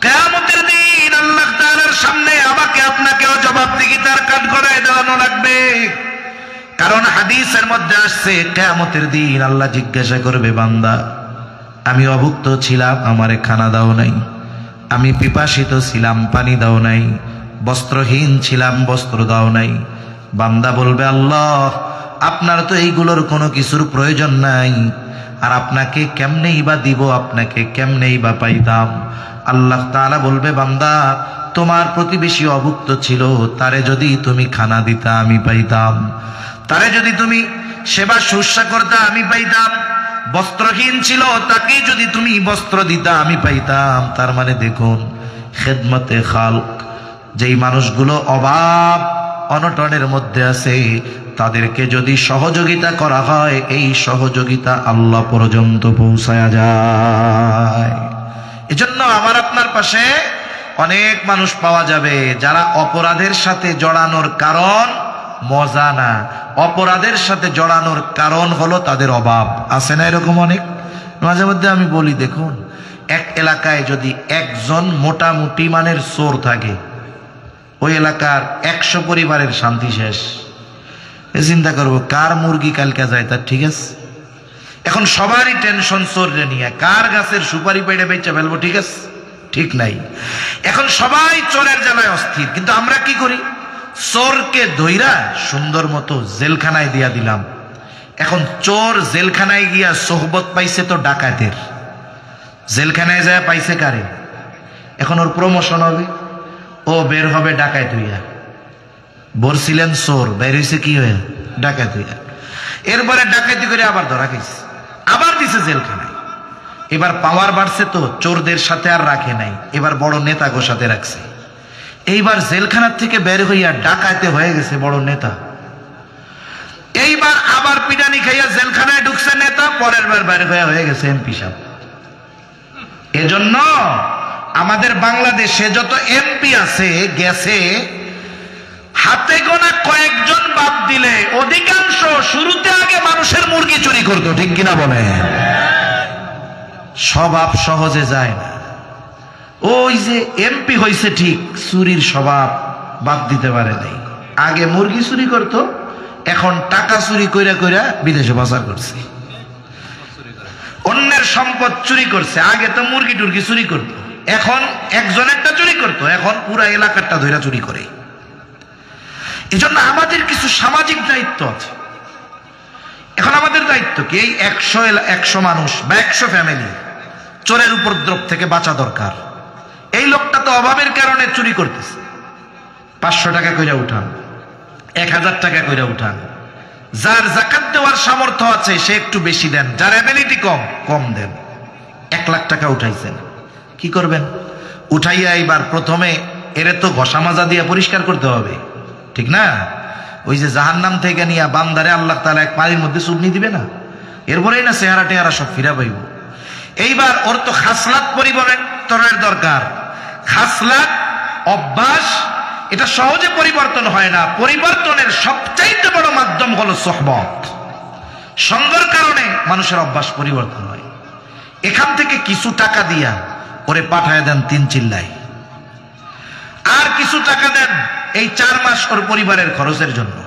কিয়ামতের দিন আল্লাহ তাআলার সামনে আমাকে আপনাকেও জবাবদিহিতার কাঠগড়ায় দাঁড়ানো লাগবে। কারণ হাদিসের মধ্যে আসছে কিয়ামতের দিন আল্লাহ জিজ্ঞাসা করবে, বান্দা আমি অভুক্ত ছিলাম, আমারে খানা দাও নাই, আমি পিপাসিত ছিলাম, পানি দাও নাই, বস্ত্রহীন ছিলাম, বস্ত্র দাও নাই। বান্দা বলবে, আল্লাহ আপনার তো এইগুলোর কোনো কিছুর প্রয়োজন নাই, আর আপনাকে কেমনেই বা দিব, আপনাকে কেমনেই বা পাইতাম। আল্লাহ তাআলা বলবে, বান্দা তোমার প্রতিবেশী অভুক্ত ছিল, তারে যদি তুমি খানা দিতা আমি পাইতাম, তারে যদি তুমি সেবা শুশ্রূষা করতা আমি পাইতাম, বস্ত্রহীন ছিল তাকে যদি তুমি বস্ত্র দিতা আমি পাইতাম। তার মানে দেখুন, খেদমতে খালক, যেই মানুষগুলো অভাব অনটনের মধ্যে আছে তাদেরকে যদি সহযোগিতা করা হয়, এই সহযোগিতা আল্লাহ পর্যন্ত পৌঁছায়া যায়। এজন্য আমার আপনার পাশে অনেক মানুষ পাওয়া যাবে যারা অপরাধের সাথে জড়ানোর কারণ মজা না, অপরাধের সাথে জড়ানোর কারণ হলো তাদের অভাব। আছে না এরকম অনেক? মাঝে মধ্যে আমি বলি, দেখুন এক এলাকায় যদি একজন মোটামুটি মানের চোর থাকে, ওই এলাকার 100 পরিবারের শান্তি শেষ। চিন্তা করবো কার মুরগি কালকে যায় তার ঠিক আছে। এখন সবারই টেনশন চোররে নিয়ে, কার গাছের সুপারি পেড়ে বেচে ফেলবো, ঠিক আছে, ঠিক নাই। এখন সবাই চোরের জ্বালায় অস্থির, কিন্তু আমরা কি করি, চোরকে ধইরা সুন্দর মতো জেলখানায় দিয়া দিলাম। এখন চোর জেলখানায় গিয়া সোহবত পাইছে তো ডাকাতের, জেলখানায় যায় পাইছে কারে, এখন ওর প্রমোশন হবে, ও বের হবে ডাকাত হইয়া। বলছিলেন চোর, বের হয়েছে কি হয়ে, ডাকাত হইয়া। এরপরে ডাকাতি করে আবার ধরা খাইছে, আবার দিছে জেলখানায়। এবার পাওয়ার বাড়ছে তো চোরদের সাথে আর রাখে নাই, এবার বড় নেতাগোর সাথে রাখছে। এইবার জেলখানার থেকে বের হইয়া ডাকাতে হয়ে গেছে বড় নেতা। এইবার আবার পিটানি খাইয়া জেলখানায় ঢুকছে নেতা, পরের বার বের হয়ে গেছে এমপি সাহেব। এজন্য আমাদের বাংলাদেশে যত এমপি আছে গেছে, হাতে গোনা কয়েকজন বাদ দিলে অধিকাংশ শুরুতে আগে মানুষের মুরগি চুরি করতো, ঠিক কিনা বলে? স্বভাব সহজে যায় না। ওই যে এমপি হয়েছে ঠিক, চুরির স্বভাব বাদ দিতে পারে নাই। আগে মুরগি চুরি করতো, এখন টাকা চুরি কইরা কইরা বিদেশে পাচার করছে, অন্যের সম্পদ চুরি করছে। আগে তো মুরগি টুরগি চুরি করতো, এখন একজনেরটা চুরি করতো, এখন পুরা এলাকারটা ধইরা চুরি করে। এজন্য আমাদের কিছু সামাজিক দায়িত্ব আছে। এখন আমাদের দায়িত্ব কি, এই 100 মানুষ বা 100 ফ্যামিলি চোরের উপদ্রব থেকে বাঁচা দরকার। এই লোকটা তো অভাবের কারণে চুরি করতেছে, 500 টাকা কইরা উঠান, 1000 টাকা কইরা উঠান। যার যাকাত দেওয়ার সামর্থ্য আছে সে একটু বেশি দেন, যার অ্যাবিলিটি কম দেন। 1 লাখ টাকা উঠাইছেন, কি করবেন? উঠাইয়া এইবার প্রথমে এরে তো ঘষা মাজা দিয়ে পরিষ্কার করতে হবে, ঠিক না? ওই যে জাহান্নাম থেকে নিয়ে বান্দারে আল্লাহ তাআলা এক পানির মধ্যে চুবনি দিবে না, এরপরেই না চেহারা টেহারা সব ফিরা পাইব। এইবার ওর তো খাসলাত পরিবর্তনের দরকার। খাসলাত, অভ্যাস, এটা সহজে পরিবর্তন হয় না। পরিবর্তনের সবচাইতে বড় মাধ্যম হলো সোহবত। সঙ্গের কারণে মানুষের অভ্যাস পরিবর্তন হয়। এখান থেকে কিছু টাকা দিয়া ওরে পাঠায় দেন 3 চিল্লায়, আর কিছু টাকা দেন এই 4 মাস ওর পরিবারের খরচের জন্য।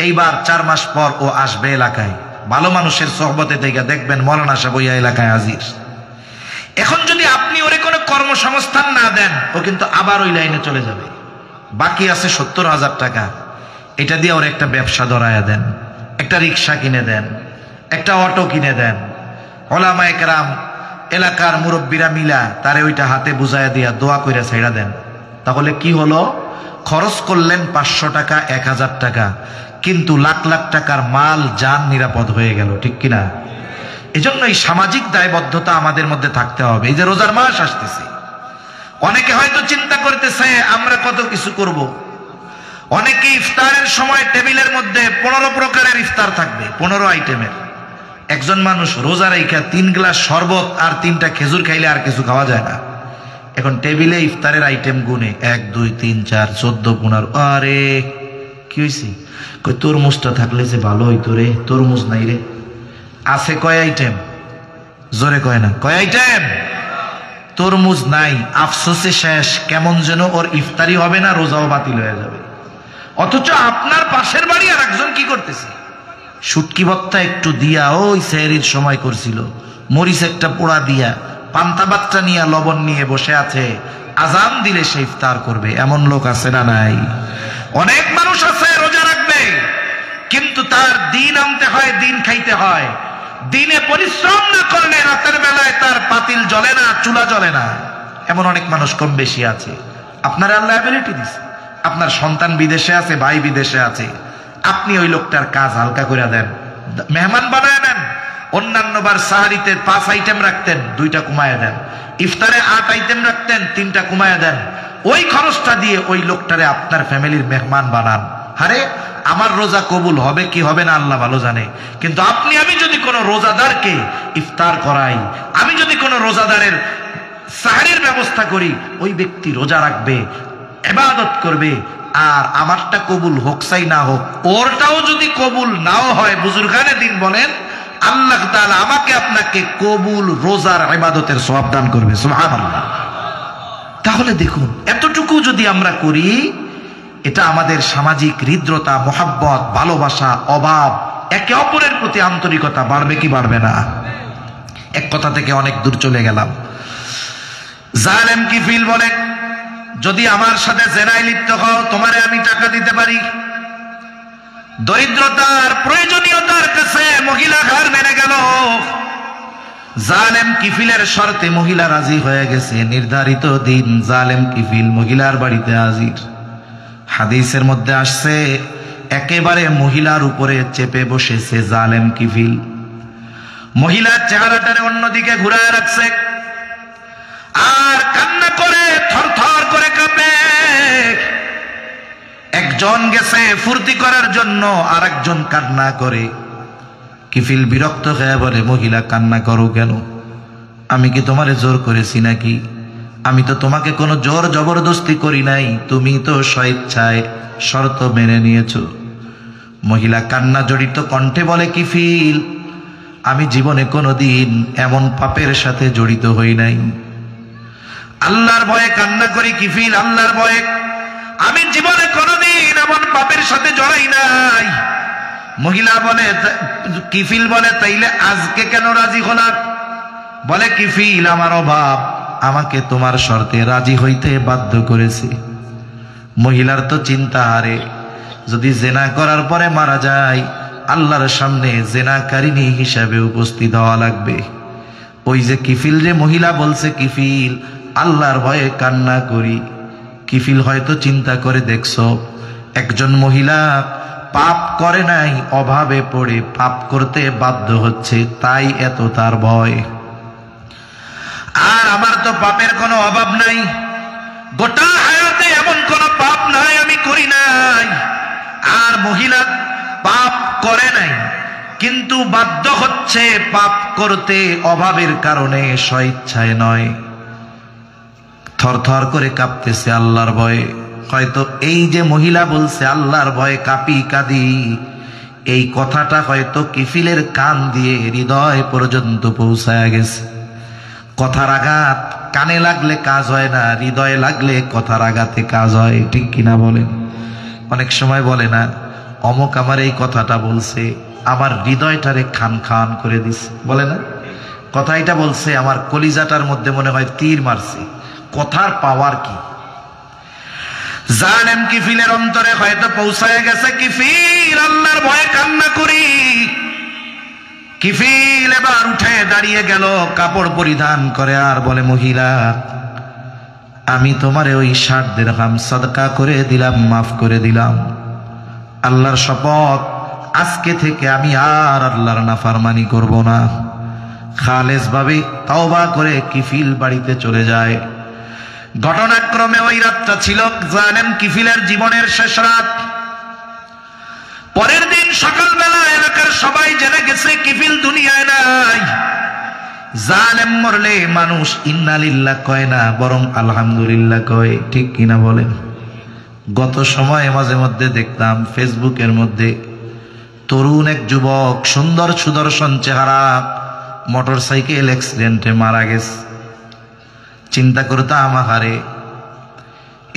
এইবার 4 মাস পর ও আসবে এলাকায়, ভালো মানুষের সোহবতে থেকে দেখবেন মৌলানা সাহেব ওই এলাকায় হাজির। এখন যদি আপনি ওরে কোনো কর্মসংস্থান না দেন, ও কিন্তু আবার ওই লাইনে চলে যাবে। বাকি আছে 70,000 টাকা, এটা দিয়ে ওর একটা ব্যবসা ধরায়া দেন, একটা রিক্সা কিনে দেন, একটা অটো কিনে দেন। ওলামায়ে কেরাম, এলাকার মুরব্বীরা মিলা তারে ওইটা হাতে বুঝাইয়া দিয়া দোয়া কইরা ছাইড়া দেন। তাহলে কি হলো? খরচ করলেন 500 টাকা, 1000 টাকা, কিন্তু লাখ লাখ টাকার মাল জান নিরাপদ হয়ে গেল, ঠিক কিনা? এজন্য এই সামাজিক দায়বদ্ধতা আমাদের মধ্যে থাকতে হবে। এই যে রোজার মাস আসতেছে, অনেকে হয়তো চিন্তা করতেছে আমরা কত কিছু করব। অনেকে ইফতারের সময় টেবিলের মধ্যে 15 প্রকারের ইফতার থাকবে, 15 আইটেমের। একজন মানুষ রোজা রাইখা 3 গ্লাস শরবত আর 3টা খেজুর খাইলে আর কিছু খাওয়া যায় না। এখন টেবিলে ইফতারের আইটেম গুনে 1 2 3 4 14 15, আরে কি হয়েছে? কই তরমুজটা থাকলে যে ভালো হইতো রে, তরমুজ নাই রে। আছে কয় আইটেম? জোরে কয় না, কয় আইটেম? তরমুজ নাই, আফসোসে শেষ। কেমন যেন ওর ইফতারি হবে না, রোজাও বাতিল হয়ে যাবে। অথচ আপনার পাশের বাড়ি আর একজন কি করতেছে? শুটকি ভর্তা একটু দিয়া, ওই সেহরির সময় করছিল, মরিচ একটা পোড়া দিয়া, পান্তা ভাতটা নিয়ে লবণ নিয়ে বসে আছে, আজান দিলে সে ইফতার করবে। এমন লোক আছে না নাই? অনেক মানুষ আছে রোজা রাখবে, কিন্তু তার দিন আনতে হয়, দিন খাইতে হয়। দিনে পরিশ্রম না করলে রাতের বেলায় তার পাতিল জ্বলে না, চুলা জ্বলে না। এমন অনেক মানুষ কম বেশি আছে। আপনার আল্লাহ অ্যাবিলিটি দিছে, আপনার সন্তান বিদেশে আছে, ভাই বিদেশে আছে, আপনি ওই লোকটার কাজ হালকা করে দেন, মেহমান বানায় নেন। অন্যান্য বার সাহারিতে 5 আইটেম রাখতেন, 2টা কমায় দেন। ইফতারে 8 আইটেম রাখতেন, 3টা কমায় দেন। ওই খরচটা দিয়ে ওই লোকটারে আপনার ফ্যামিলির মেহমান বানান। আরে আমার রোজা কবুল হবে কি হবে না আল্লাহ ভালো জানে, কিন্তু আপনি আমি যদি কোনো রোজাদারকে ইফতার করাই, আমি যদি কোনো রোজাদারের সাহারির ব্যবস্থা করি, ওই ব্যক্তি রোজা রাখবে, ইবাদত করবে, আর আমারটা কবুল হোক চাই না হোক, ওরটাও যদি কবুল নাও হয়, বুজুর্গানে দিন বলেন আল্লাহ তাআলা আমাকে আপনাকে কবুল রোজার ইবাদতের সওয়াব দান করবে। সুবহানাল্লাহ। তাহলে দেখুন, এতটুকু যদি আমরা করি, এটা আমাদের সামাজিক হৃদ্রতা, মোহাব্বত, ভালোবাসা, অভাব, একে অপরের প্রতি আন্তরিকতা বাড়বে কি বাড়বে না? এক কথা থেকে অনেক দূর চলে গেলাম। জালেম কিফিল বলে, যদি আমার সাথে জেনায় লিপ্ত হও, তোমারে আমি টাকা দিতে পারি। দরিদ্রতার প্রয়োজনীয়তার কাছে মহিলা হার মেনে গেল। জালেম কিফিলের শর্তে মহিলা রাজি হয়ে গেছে। নির্ধারিত দিন জালেম কিফিল মহিলার বাড়িতে হাজির। হাদিসের মধ্যে আসছে, একেবারে মহিলার উপরে চেপে বসেছে জালেম কিফিল। মহিলার চেহারাটারে অন্যদিকে ঘুরায় রাখছে, আর কান্না করে থরথর করে কাঁপে। একজন গেছে ফুর্তি করার জন্য, আর একজন কান্না করে। কিফিল বিরক্ত হয়ে বলে, মহিলা কান্না করো কেন? আমি কি তোমারে জোর করেছি নাকি? আমি তো তোমাকে কোনো জোর জবরদস্তি করি নাই, তুমি তো স্বেচ্ছায় শর্ত মেনে নিয়েছো। মহিলা কান্না জড়িত কণ্ঠে বলে, কিফিল, আমি জীবনে কোনোদিন এমন পাপের সাথে জড়িত হই নাই। আল্লাহর ভয়ে কান্না করি কিফিল, আল্লাহর ভয়ে। আমি জীবনে কোনোদিন এমন পাপের সাথে জড়াই নাই। মহিলা বলে, কিফিল বলে, তাইলে আজকে কেন রাজি হলাম? বলে, কিফিল, আমার অভাব আমাকে তোমার শর্তে রাজি হইতে বাধ্য করেছে। মহিলার তো চিন্তা, হারে যদি জেনা করার পরে মারা যায়, আল্লাহর সামনে জেনাকারিনী হিসাবে উপস্থিত হওয়া লাগবে। ওই যে কিফিল রে মহিলা বলছে, কিফিল, আল্লাহর ভয়ে কান্না করি। কিফিল হয়তো চিন্তা করে, দেখছো, একজন মহিলা পাপ করে নাই, অভাবে পড়ে পাপ করতে বাধ্য হচ্ছে, তাই এত তার ভয়। আর আমার তো পাপের কোনো অভাব নাই, গোটা হায়াতে এমন কোনো পাপ নাই আমি করি নাই। আর মহিলা পাপ করে নাই, কিন্তু বাধ্য হচ্ছে পাপ করতে, অভাবের কারণে, স্বেচ্ছায় নয়। থরথর করে কাঁপতেছে আল্লাহর ভয়ে। হয়তো এই যে মহিলা বলছে আল্লাহর ভয়ে কাঁপি কাঁদি, এই কথাটা হয়তো কিফিলের কান দিয়ে হৃদয় পর্যন্ত পৌঁছায়া গেছে। কথার আঘাত কানে লাগলে কাজ হয় না, হৃদয়ে লাগলে কথার আঘাতে কাজ হয়। ঠিক কিনা বলেন? অনেক সময় বলে না, অমুক আমার এই কথাটা বলছে, আমার হৃদয়টারে খান খান করে দিছে, বলে না? কথা এটা বলছে, আমার কলিজাটার মধ্যে মনে হয় তীর মারছে। কথার পাওয়ার কি! জালেম কিফিলের অন্তরে হয়তো পৌঁছায় গেছে, কিফিল, আল্লাহর ভয়ে কান্না করি। কিফিল এবার উঠে দাঁড়িয়ে গেল, কাপড় পরিধান করে, আর বলে, মহিলা, আমি তোমারে ওই 60 দিরহাম সাদকা করে দিলাম, মাফ করে দিলাম। আল্লাহর শপথ, আজকে থেকে আমি আর আল্লাহর নাফরমানি করব না। খালেস ভাবে তওবা করে কিফিল বাড়িতে চলে যায়। ঘটনাক্রমে ওই রাতটা ছিল জালেম কিফিলের জীবনের শেষ রাত। পরের দিন সকালবেলা এলাকার সবাই জেনে গেছে কিফিল দুনিয়ায় নাই। জালেম মরলে মানুষ ইন্না লিল্লাহ কয় না, বরং আলহামদুলিল্লাহ কয়। ঠিক কিনা বলেন? গত সময়ে মাঝে মধ্যে দেখতাম ফেসবুকের মধ্যে তরুণ এক যুবক, সুন্দর সুদর্শন চেহারা, মোটরসাইকেল অ্যাক্সিডেন্টে মারা গেছে। চিন্তা করতাম, আহারে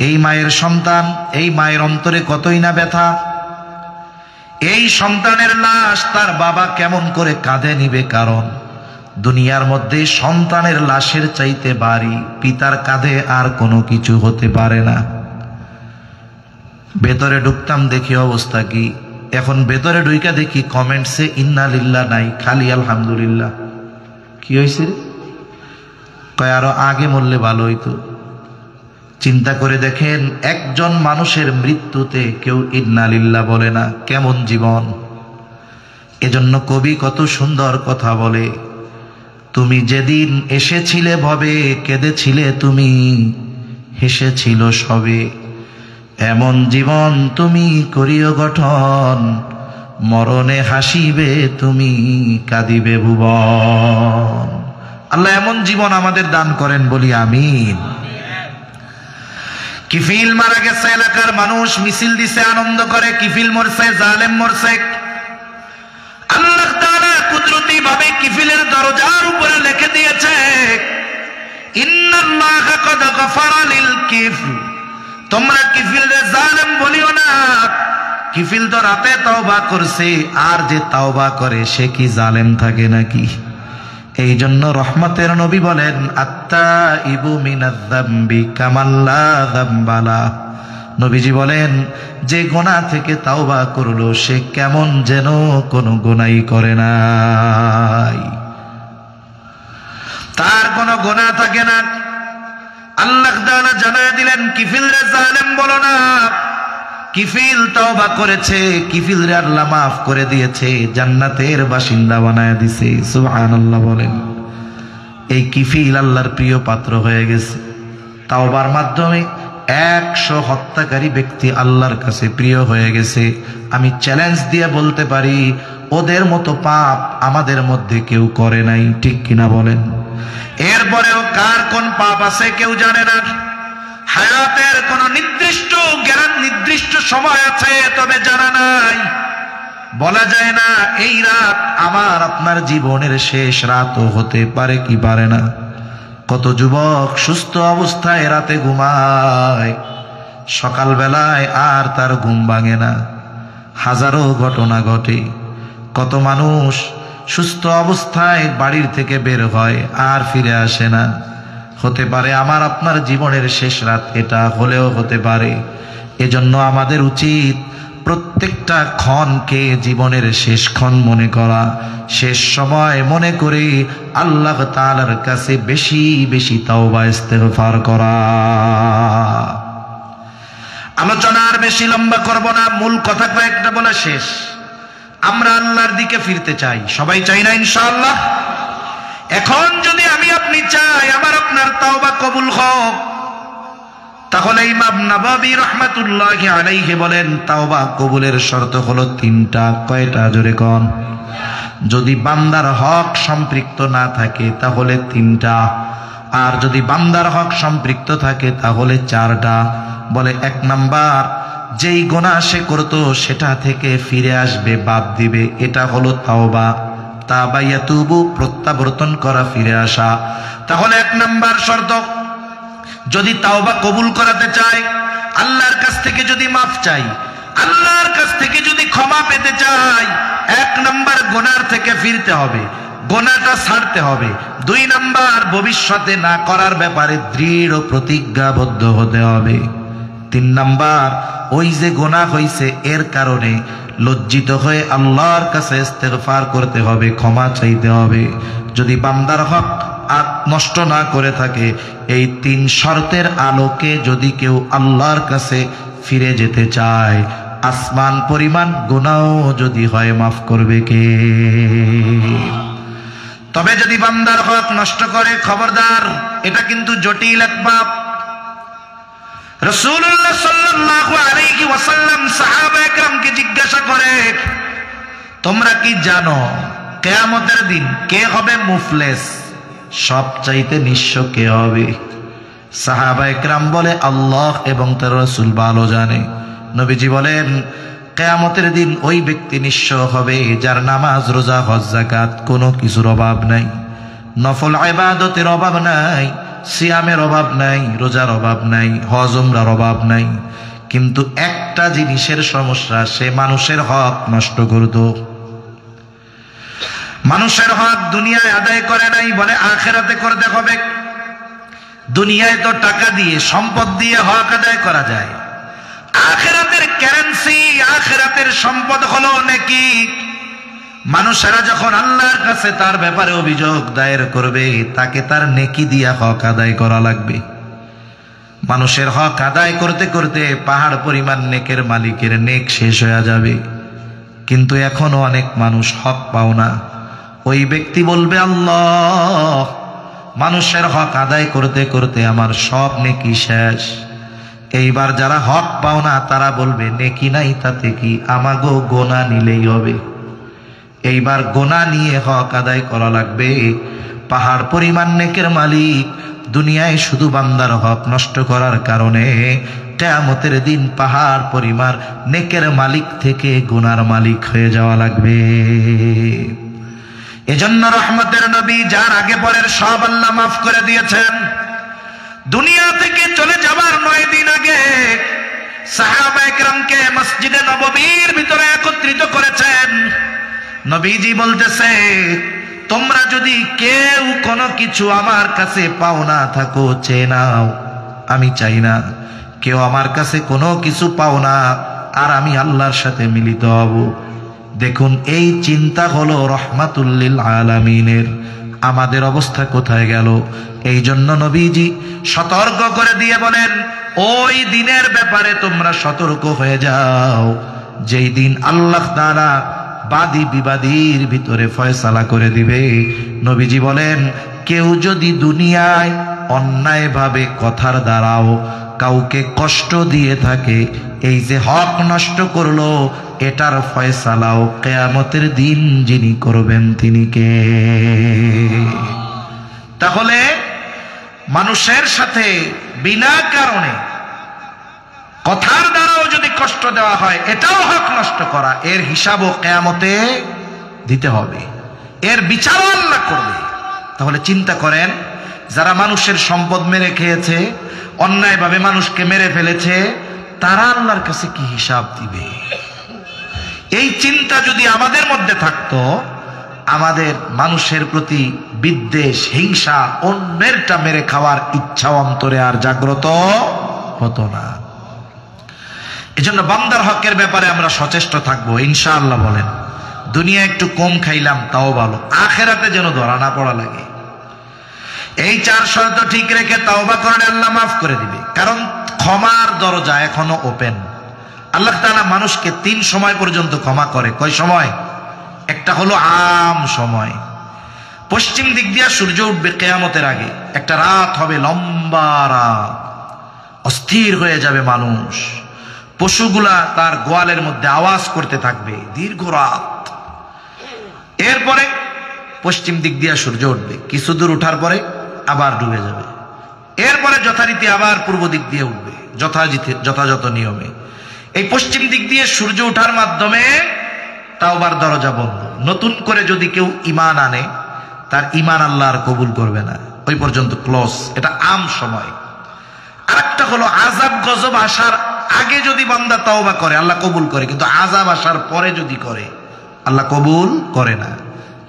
এই মায়ের সন্তান, এই মায়ের অন্তরে কতই না ব্যথা। এই সন্তানের লাশ তার বাবা কেমন করে কাঁধে নিবে, কারণ দুনিয়ার মধ্যে সন্তানের লাশের চাইতে ভারী পিতার কাঁধে আর কোনো কিছু হতে পারে না। ভেতরে ঢুকতাম, দেখি অবস্থা কি। এখন ভেতরে ঢুইকা দেখি কমেন্টসে ইন্না লিল্লাহ নাই, খালি আলহামদুলিল্লাহ। কি হয়েছে রে? কয় আরো আগে মরলে ভালো হইতো। চিন্তা করে দেখেন, একজন মানুষের মৃত্যুতে কেউ ইন্না লিল্লাহ বলে না, কেমন জীবন। এজন্য কবি কত সুন্দর কথা বলে, তুমি যেদিন এসেছিলে ভবে, কেঁদেছিলে তুমি, হেসেছিল সবে, এমন জীবন তুমি করিও গঠন, মরণে হাসিবে তুমি, কাঁদিবে ভুবন। আল্লাহ এমন জীবন আমাদের দান করেন, বলি আমিন। কিফিল মারা গেছে, এলাকার মানুষ মিছিল দিছে, আনন্দ করে। কিফিল মরছে, জালেম মরছে। আল্লাহ তাআলা কুদরতি ভাবে কিফিলের দরজার উপরে লিখে দিয়েছে, ইন্নাল্লাহা ক্বাদ গাফারা লিল কিফল। তোমরা কিফিলরে জালেম বলিও না। কিফিল তো রাতে তওবা করছে, আর যে তওবা করে সে কি জালেম থাকে নাকি? এই জন্য রহমতের নবী বলেন, আত্তাইবু মিনাজ যামবি কামাল্লা যামবালা। নবীজি বলেন, যে গুনাহ থেকে তাওবা করলো সে কেমন যেন কোনো গুনাহই করে নাই, তার কোনো গুনাহ থাকে না। আল্লাহ তাআলা জানায় দিলেন, কিফিলরে জালেম বলো না। কিফিল তওবা করেছে, কিফিলরে আল্লাহ মাফ করে দিয়েছে, জান্নাতের বাসিন্দা বানায় দিয়েছে। সুবহানাল্লাহ বলেন। এই কিফিল আল্লাহর প্রিয় পাত্র হয়ে গেছে। তাওবার মাধ্যমে 100 হত্যাকারী ব্যক্তি আল্লাহর কাছে প্রিয় হয়ে গেছে। আমি চ্যালেঞ্জ দিয়ে বলতে পারি, ওদের মতো পাপ আমাদের মধ্যে কেউ করে নাই, ঠিক কিনা বলেন? এরপরেও কার কোন পাপ আছে কেউ জানে না। হায়াতের কোন নির্দিষ্ট জ্ঞান, নির্দিষ্ট সময় আছে, তবে জানা নাই, বলা যায় না এই রাত আমার আপনার জীবনের শেষ রাতও হতে পারে কি পারে না। কত যুবক সুস্থ অবস্থায় রাতে ঘুমায়, সকালবেলায় আর তার ঘুম ভাঙে না। হাজারো ঘটনা ঘটে। কত মানুষ সুস্থ অবস্থায় বাড়ির থেকে বের হয় আর ফিরে আসে না। হতে পারে আমার আপনার জীবনের শেষ রাত, এটা হলেও হতে পারে। এজন্য আমাদের উচিত প্রত্যেকটা ক্ষণকে জীবনের শেষ ক্ষণ মনে করা, শেষ সময় মনে করে আল্লাহ তাআলার কাছে বেশি বেশি তাওবা ইস্তেগফার করা। আলোচনা আর বেশি লম্বা করব না, মূল কথা কয়েকটা বলে শেষ। আমরা আল্লাহর দিকে ফিরতে চাই, সবাই চাই না ইনশাআল্লাহ? এখন যদি আমি আপনি চাই আমার আপনার তাওবা কবুল হোক, তাহলে ইমাম নববী রাহমাতুল্লাহি আলাইহি বলেন, তাওবা কবুলের শর্ত হলো 3টা। কয়টা? জোরে কোন। যদি বান্দার হক সম্পৃক্ত না থাকে তাহলে 3টা, আর যদি বান্দার হক সম্পৃক্ত থাকে তাহলে 4টা। বলে 1 নাম্বার, যেই গুনাহ সে করতো সেটা থেকে ফিরে আসবে, বাদ দিবে, এটা হলো তাওবা। তাওবা ইয়াতুবু, প্রত্যাবর্তন করা, ফিরে আসা। তাহলে 1 নাম্বার শর্ত। যদি তাওবা কবুল করাতে চাই, আল্লাহর কাছ থেকে যদি মাফ চাই, আল্লাহর কাছ থেকে যদি ক্ষমা পেতে চাই, 1 নাম্বার গুনাহ থেকে ফিরতে হবে, গুনাহটা ছাড়তে হবে। 2 নাম্বার, ভবিষ্যতে না করার ব্যাপারে দৃঢ় প্রতিজ্ঞাবদ্ধ হতে হবে। 3 নাম্বার, ওই যে গুনাহ হইছে এর কারণে লজ্জিত হয়ে আল্লাহর কাছে ইস্তেগফার করতে হবে, ক্ষমা চাইতে হবে। যদি বান্দার হক নষ্ট না করে থাকে, এই 3 শর্তের আলোকে যদি কেউ আল্লাহর কাছে ফিরে যেতে চায়, আসমান পরিমাণ গুনাহ যদি হয় মাফ করবে কে? তবে যদি বান্দার হক নষ্ট করে, খবরদার, এটা কিন্তু জটিল এক পাপ। রাসূলুল্লাহ সাল্লাল্লাহু আলাইহি ওয়াসাল্লাম সাহাবায়ে কেরামকে জিজ্ঞাসা করে, তোমরা কি জানো কিয়ামতের দিন কে হবে মুফলেস? সবচাইতে নিঃস্ব কে হবে? সাহাবায়ে কেরাম বলে আল্লাহ এবং তার রাসূল ভালো জানে। নবীজি বলেন কিয়ামতের দিন ওই ব্যক্তি নিঃস্ব হবে যার নামাজ রোজা হজ যাকাত কোনো কিছুর অভাব নাই, নফল ইবাদতের অভাব নাই, সিয়ামের অভাব নাই, রোজার অভাব নাই, হজ উমরার অভাব নাই, কিন্তু একটা জিনিসের সমস্যা, সে মানুষের হক নষ্ট করত। মানুষের হক দুনিয়ায় আদায় করে নাই, বলে আখিরাতে করতে হবে। দুনিয়ায় তো টাকা দিয়ে সম্পদ দিয়ে হক আদায় করা যায়, আখিরাতের কারেন্সি আখিরাতের সম্পদ হলো নেকি। মানুষেরা যখন আল্লাহর কাছে তার ব্যাপারে অভিযোগ দায়ের করবে, তাকে তার নেকি দিয়া হক আদায় করা লাগবে। মানুষের হক আদায় করতে করতে পাহাড় পরিমাণ নেকের মালিকের নেক শেষ হয়ে যাবে, কিন্তু এখনো অনেক মানুষ হক পাও না। ওই ব্যক্তি বলবে আল্লাহ, মানুষের হক আদায় করতে করতে আমার সব নেকি শেষ। এইবার যারা হক পাও না তারা বলবে নেকি নাই তাতে কি, আমাগো গোনা নিলেই হবে। এইবার গোনা নিয়ে হক আদায় করা লাগবে। পাহাড় পরিমাণ নেকের মালিক দুনিয়ায় শুধু বান্দার হক নষ্ট করার কারণে কিয়ামতের দিন পাহাড় পরিমাণ নেকের মালিক থেকে গুনার মালিক হয়ে যাওয়া লাগবে। এজন্য রহমতের নবী যার আগে পরের সব আল্লাহ মাফ করে দিয়েছেন। দুনিয়া থেকে চলে যাবার 9 দিন আগে সাহাবায়ে কেরামকে মসজিদে নববীর ভিতরে একত্রিত করেছেন। নবীজি বলতেছে, তোমরা যদি কেউ কোনো কিছু আমার কাছে পাও না থাকো চেয়ে নাও, আমি চাই না কেউ আমার কাছে কোনো কিছু পাও না আর আমি আল্লাহর সাথে মিলিত হব। দেখুন এই চিন্তা হলো রহমাতুল লিল আলামিনের। আমাদের অবস্থা কোথায় গেল? এই জন্য নবীজি সতর্ক করে দিয়ে বলেন, ওই দিনের ব্যাপারে তোমরা সতর্ক হয়ে যাও যেই দিন আল্লাহ তাআলা বাদী বিবাদীর ভিতরে ফয়সালা করে দিবে। নবীজি বলেন, কেউ যদি দুনিয়ায় অন্যায়ভাবে কথার দ্বারাও কাউকে কষ্ট দিয়ে থাকে, এই যে হক নষ্ট করলো, এটার ফয়সালাও কিয়ামতের দিন যিনি করবেন তিনি কে? তাহলে মানুষের সাথে বিনা কারণে কথার দ্বারাও যদি কষ্ট দেওয়া হয়, এটাও হক নষ্ট করা। এর হিসাবও কিয়ামতে দিতে হবে, এর বিচারও আল্লাহ করবে। তাহলে চিন্তা করেন, যারা মানুষের সম্পদ মেরে খেয়েছে, অন্যায়ভাবে মানুষকে মেরে ফেলেছে, তারা আল্লাহর কাছে কি হিসাব দিবে? এই চিন্তা যদি আমাদের মধ্যে থাকতো, আমাদের মানুষের প্রতি বিদ্বেষ, হিংসা, অন্যেরটা মেরে খাওয়ার ইচ্ছা অন্তরে আর জাগ্রত হতো না। এজন্য বান্দার হকের ব্যাপারে আমরা সচেষ্ট থাকবো ইনশাআল্লাহ। বলেন, দুনিয়া একটু কম খাইলাম তাও ভালো, আখিরাতে যেন ধরা না পড়া লাগে। এই 4 শর্ত ঠিক রেখে তাওবা করলে আল্লাহ মাফ করে দিবে, কারণ ক্ষমার দরজা এখনো ওপেন। আল্লাহ তাআলা মানুষকে 3 সময় পর্যন্ত ক্ষমা করে। কয় সময়? একটা হলো আম সময়, পশ্চিম দিক দিয়ে সূর্য উঠবে কিয়ামতের আগে, একটা রাত হবে, লম্বা রাত, অস্থির হয়ে যাবে মানুষ, পশুগুলা তার গোয়ালের মধ্যে আওয়াজ করতে থাকবে, দীর্ঘ রাত। এরপরে পশ্চিম দিক দিয়ে সূর্য উঠবে, কিছু দূর উঠার পরে আবার ডুবে যাবে, এরপরে যথারীতি আবার পূর্ব দিক দিয়ে উঠবে যথাযথ নিয়মে। এই পশ্চিম দিক দিয়ে সূর্য ওঠার মাধ্যমে তাওবার দরজা বন্ধ। নতুন করে যদি কেউ ঈমান আনে, তার ঈমান আল্লাহ আর কবুল করবে না, ওই পর্যন্ত ক্লোজ। এটা আম সময়। আরেকটা হলো আযাব গজব আসার আগে যদি বান্দা তাওবা করে আল্লাহ কবুল করে, কিন্তু আযাব আসার পরে যদি করে আল্লাহ কবুল করে না।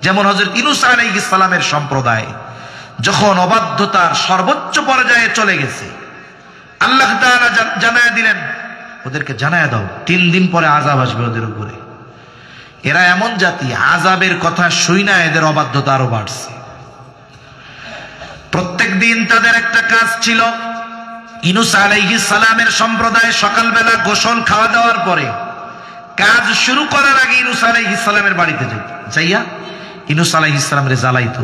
যেমন হযরত ইউনূস আলাইহিস সালামের সম্প্রদায় যখন অবাধ্যতার সর্বোচ্চ পর্যায়ে চলে গেছে, আল্লাহ তাআলা জানায় দিলেন, ওদেরকে জানায় দাও 3 দিন পরে আযাব আসবে ওদের উপরে। এরা এমন জাতি, আযাবের কথা শুই না এদের অবাধ্যতা আরো বাড়ছে। প্রত্যেক দিন তাদের একটা কাজ ছিল, ইউনূস আলাইহিস সালামের সম্প্রদায় সকালবেলা গোসল খাওয়া দাওয়ার পরে কাজ শুরু করার আগে ইউনূস আলাইহিস সালামের বাড়িতে যাইয়া ইউনূস আলাইহিস সালামের জ্বালাইতো।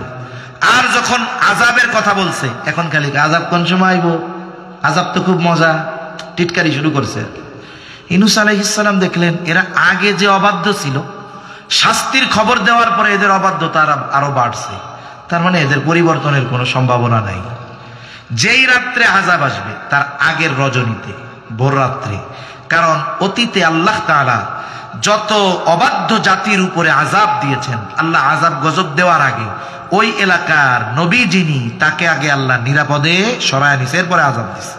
আর যখন আযাবের কথা বলছে, এখন খালি আযাব কোন সময় আইব, আযাব তো খুব মজা, টিটকারি শুরু করছে। ইউনূস আলাইহিস সালাম দেখলেন এরা আগে যে অবাধ্য ছিল, শাস্তির খবর দেওয়ার পরে এদের অবাধ্যতা আরো বাড়ছে, তার মানে এদের পরিবর্তনের কোনো সম্ভাবনা নাই। যেই রাত্রে আযাব আসবে তার আগের রজনীতে, ভোর রাত্রে। কারণ অতীতে আল্লাহ তাআলা যত অবাধ্য জাতির উপরে আযাব দিয়েছেন, আল্লাহ আযাব গজব দেওয়ার আগে ওই এলাকার নবী যিনি, তাকে আগে আল্লাহ নিরাপদে সরায় নিছে, এরপরে আযাব দিছে।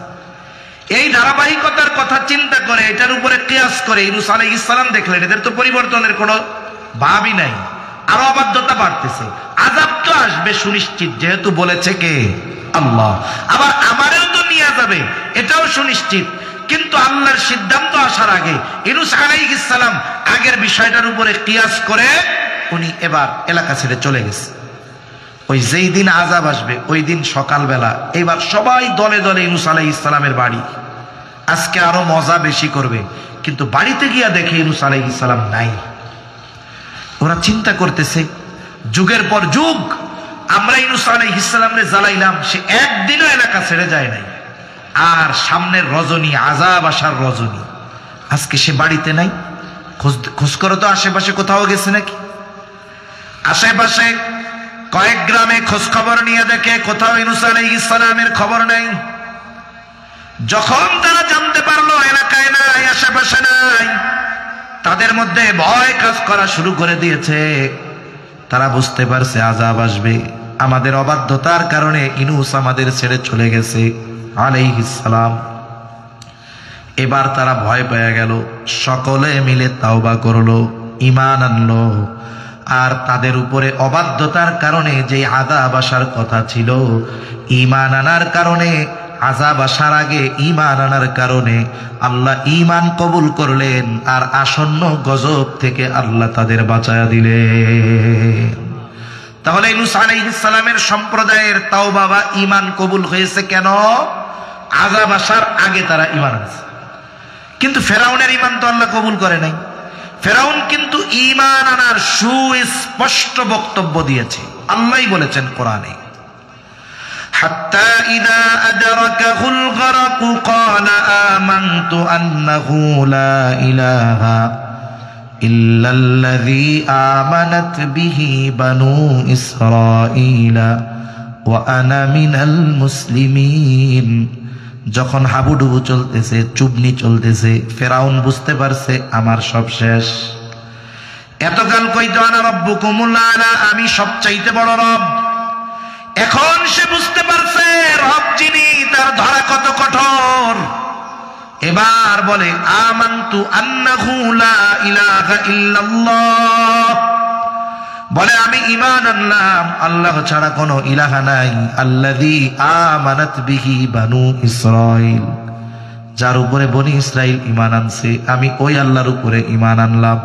এই ধারাবাহিকতার কথা চিন্তা করে, এটার উপরে কিয়াস করে ইউনূস আলাইহিস সালাম দেখলেন এদের তো পরিবর্তনের কোনো ভাবই নাই, আরো অবাধ্যতা বাড়তেছে, আযাব তো আসবে সুনিশ্চিত, যেহেতু বলেছে কে? আল্লাহ। আবার আমারও তো নিয়ে যাবে, এটাও সুনিশ্চিত। কিন্তু আল্লাহর সিদ্ধান্ত আসার আগে ইউনূস আলাইহিস সালাম আগের বিষয়টার উপরে কিয়াস করে উনি এবার এলাকা ছেড়ে চলে গেছে। ওই যেই দিন আযাব আসবে ওই দিন সকালবেলা এবার সবাই দলে দলে ইউনূস আলাইহিস সালামের বাড়ি। আজকে আরো মজা বেশি করবে, কিন্তু বাড়িতে গিয়া দেখে ইউনূস আলাইহিস সালাম নাই। ওরা চিন্তা করতেছে, যুগের পর যুগ আমরা ইউনূস আলাইহিস সালামরে জ্বালাইলাম, সে একদিনও এলাকা ছেড়ে যায় নাই। আর সামনের রজনী, আযাব আসার রজনী, আজকে সে বাড়িতে নাই। খোঁজ করো তো আশেপাশে কোথাও গেছে নাকি। আশেপাশে কয়েক গ্রামে খোঁজ খবর নিয়ে দেখে কোথাও ইউনূস আলাইহিস সালামের খবর নাই। যখন তারা জানতে পারলো এলাকায় নাই, আশেপাশে নাই, তাদের মধ্যে ভয় কাজ করা শুরু করে দিয়েছে। তারা বুঝতে পারছে আযাব আসবে, আমাদের অবাধ্যতার কারণে ইউনূস আমাদের ছেড়ে চলে গেছে আলাইহিস সালাম। এবার তারা ভয় পেয়ে গেল, সকলে মিলে তাওবা করলো, ঈমান আনলো। আর তাদের উপরে অবাধ্যতার কারণে যে আযাব আসার কথা ছিল, ঈমান আনার কারণে, আযাব আসার আগে ঈমান আনার কারণে আল্লাহ ঈমান কবুল করলেন, আর আসন্ন গজব থেকে আল্লাহ তাদের বাঁচায়া দিলেন। তাহলে ইউনূস আলাইহিস সালামের সম্প্রদায়ের তাওবা বা ঈমান কবুল হয়েছে কেন? আযাব আসার আগে তারা ঈমান আনছে। কিন্তু ফেরাউনের ঈমান তো আল্লাহ কবুল করে নাই। ফেরাউন কিন্তু ঈমান আনার সুস্পষ্ট বক্তব্য দিয়েছে, আল্লাহই বলেছেন কোরআনে, হাত্তা ইযা আদরাকাহুল গরকু ক্বালা আমানতু আন্নাহু লা ইলাহা ইল্লাল্লাযী আমানাত বিহি বানু ইসরাঈলা ওয়া আনা মিনাল মুসলিমিন। যখন হাবুডুবু চলতেছে, চুবনি চলতেছে, ফেরাউন বুঝতে পারছে আমার সব শেষ। এতকাল কইতো আনা রব্বুকুমুল আলা, আমি সবচাইতে বড় রব। এখন সে বুঝতে পারছে রব যিনি, তার ধরা কত কঠোর। এবার বলে আমানতু আন্নাহু লা ইলাহা ইল্লাল্লাহ, বলে আমি ঈমান আনলাম আল্লাহ ছাড়া কোনো ইলাহা নাই। আল্লাযী আমানাত বিহি বানু ইসরাঈল, যার উপরে বনি ইসরাইল ঈমান আনছে, আমি ওই আল্লাহর উপরে ঈমান আনলাম।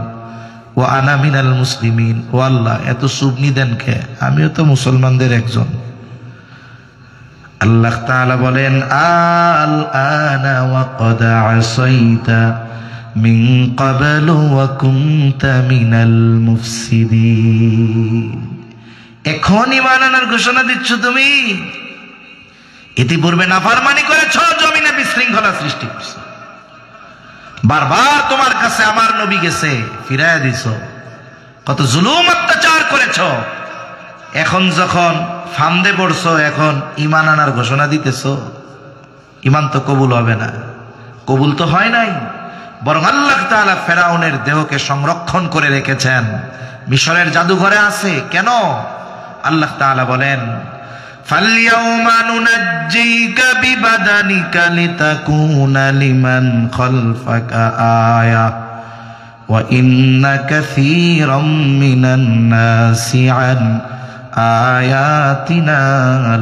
ওয়া আনা মিনাল মুসলিমিন, ও আল্লাহ এত সুবনি দেন কে, আমিও তো মুসলমানদের একজন। আল্লাহ তাআলা বলেন আল আনা ওয়া ক্বাদ আসাইতা মিন ক্বাবলু ওয়া কুনতা মিনাল মুফসিদিন। এখন ঈমান আনার ঘোষণা দিচ্ছ তুমি, ইতিপূর্বে নাফরমানি করেছ, জমিনে বিশৃঙ্খলা সৃষ্টি করছ, বারবার তোমার কাছে আমার নবী গেছে, ফিরাইয়া দিছ, কত জুলুম অত্যাচার করেছ। এখন যখন ফান্দে পড়ছো, এখন ঈমান আনার ঘোষণা দিতেছ, ঈমান তো কবুল হবে না। কবুল তো হয় নাই, বরং আল্লাহ তাআলা ফেরাউনের দেহকে সংরক্ষণ করে রেখেছেন, মিশরের জাদুঘরে আছে। কেন? আল্লাহ তাআলা বলেন ফালইয়াউমা নুনাজ্জিকা বিবাদানিকা লিতাকুনা লিমান খালফাকা আয়া ওয়া ইন্না কাসীরাম মিনান নাসি আন আয়াতিনা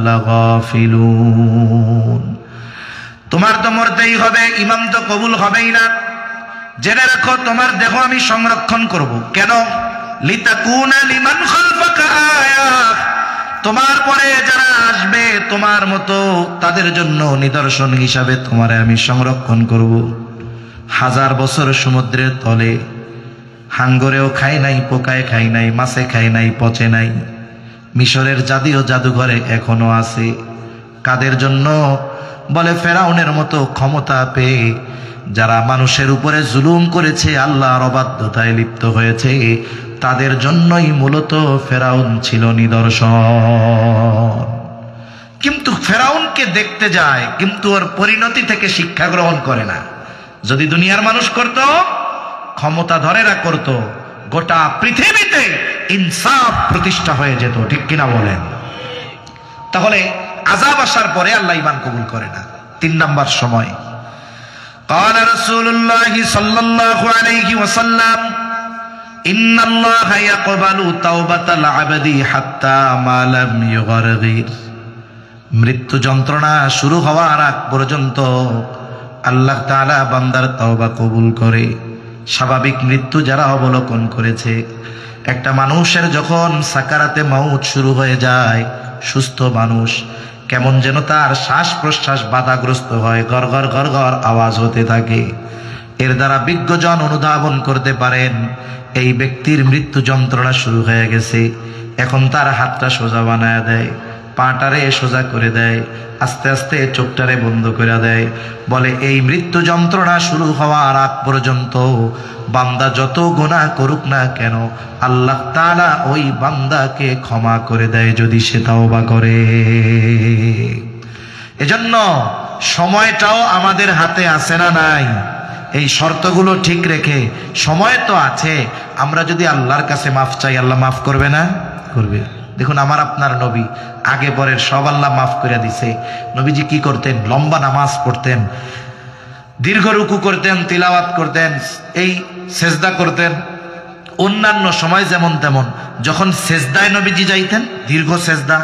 লাগাফিলুন। তোমার তো মরতেই হবে, ঈমান তো কবুল হবেই না। জেনে রাখো তোমার দেহ আমি সংরক্ষণ করব। কেন? লিতাকুনা লিমান খালফাকা আয়া, তোমার পরে যারা আসবে তোমার মতো তাদের জন্য নিদর্শন হিসাবে তোমারে আমি সংরক্ষণ করব। 1000 বছর সমুদ্রের তলে হাঙ্গরেও খায় নাই, পোকায় খায় নাই, মাছে খায় নাই, পচে নাই। মিশরের জাদুঘরে এখনো আছে। কাদের জন্য? বলে ফেরাউনের মতো ক্ষমতা পেয়ে যারা মানুষের উপরে জুলুম করেছে, আল্লাহর অবাধ্যতায় লিপ্ত হয়েছে, তাদের জন্যই মূলত ফেরাউন ছিল নিদর্শন। কিন্তু ফেরাউনকে দেখতে যায়, কিন্তু ওর পরিণতি থেকে শিক্ষা গ্রহণ করে না। যদি দুনিয়ার মানুষ করত, ক্ষমতা ধরেরা করত, গোটা পৃথিবীতে ইনসাফ প্রতিষ্ঠা হয়ে যেত। ঠিক কিনা বলেন? তাহলে আযাব আসার পরে আল্লাহ ঈমান কবুল করে না। 3 নাম্বার সময়, قال رسول الله صلى الله عليه وسلم إن الله يقبل توبة العبد حتى ما لم يغرغر। মৃত্যু যন্ত্রণা শুরু হওয়ার আগ পর্যন্ত আল্লাহ তাআলা বান্দার তওবা কবুল করে। স্বাভাবিক মৃত্যু যারা অবলোকন করেছে, একটা মানুষের যখন সাকারাতে মাউত শুরু হয়ে যায়, সুস্থ মানুষ, কেমন যেন তার শ্বাস প্রশ্বাস বাধাগ্রস্ত হয়, গর গর গর গর আওয়াজ হতে থাকে। এর দ্বারা বিজ্ঞজন অনুধাবন করতে পারেন এই ব্যক্তির মৃত্যু যন্ত্রণা শুরু হয়ে গেছে। এখন তার হাতটা সোজা বানায় দেয়, পাটারে সোজা করে দেয়, আস্তে আস্তে চোখটারে বন্ধ করে দেয়। বলে এই মৃত্যু যন্ত্রণা শুরু হওয়ার আগ পর্যন্ত বান্দা যত গুনাহ করুক না কেন, আল্লাহ তাআলা ওই বান্দাকে ক্ষমা করে দেয় যদি সে তওবা করে। এজন্য সময়টাও আমাদের হাতে আছে না নাই? এই শর্তগুলো ঠিক রেখে, সময় তো আছে, আমরা যদি আল্লাহর কাছে মাফ চাই, আল্লাহ মাফ করবে না? করবে। দেখুন আমার আপনার নবী আগে পরের সব আল্লাহ মাফ করে দিছে। নবীজি কি করতেন? লম্বা নামাজ পড়তেন, দীর্ঘ রুকু করতেন, তিলাওয়াত করতেন, এই সেজদা করতেন। অন্যান্য সময় যেমন তেমন, যখন সেজদায় নবীজি যাইতেন, দীর্ঘ সেজদা।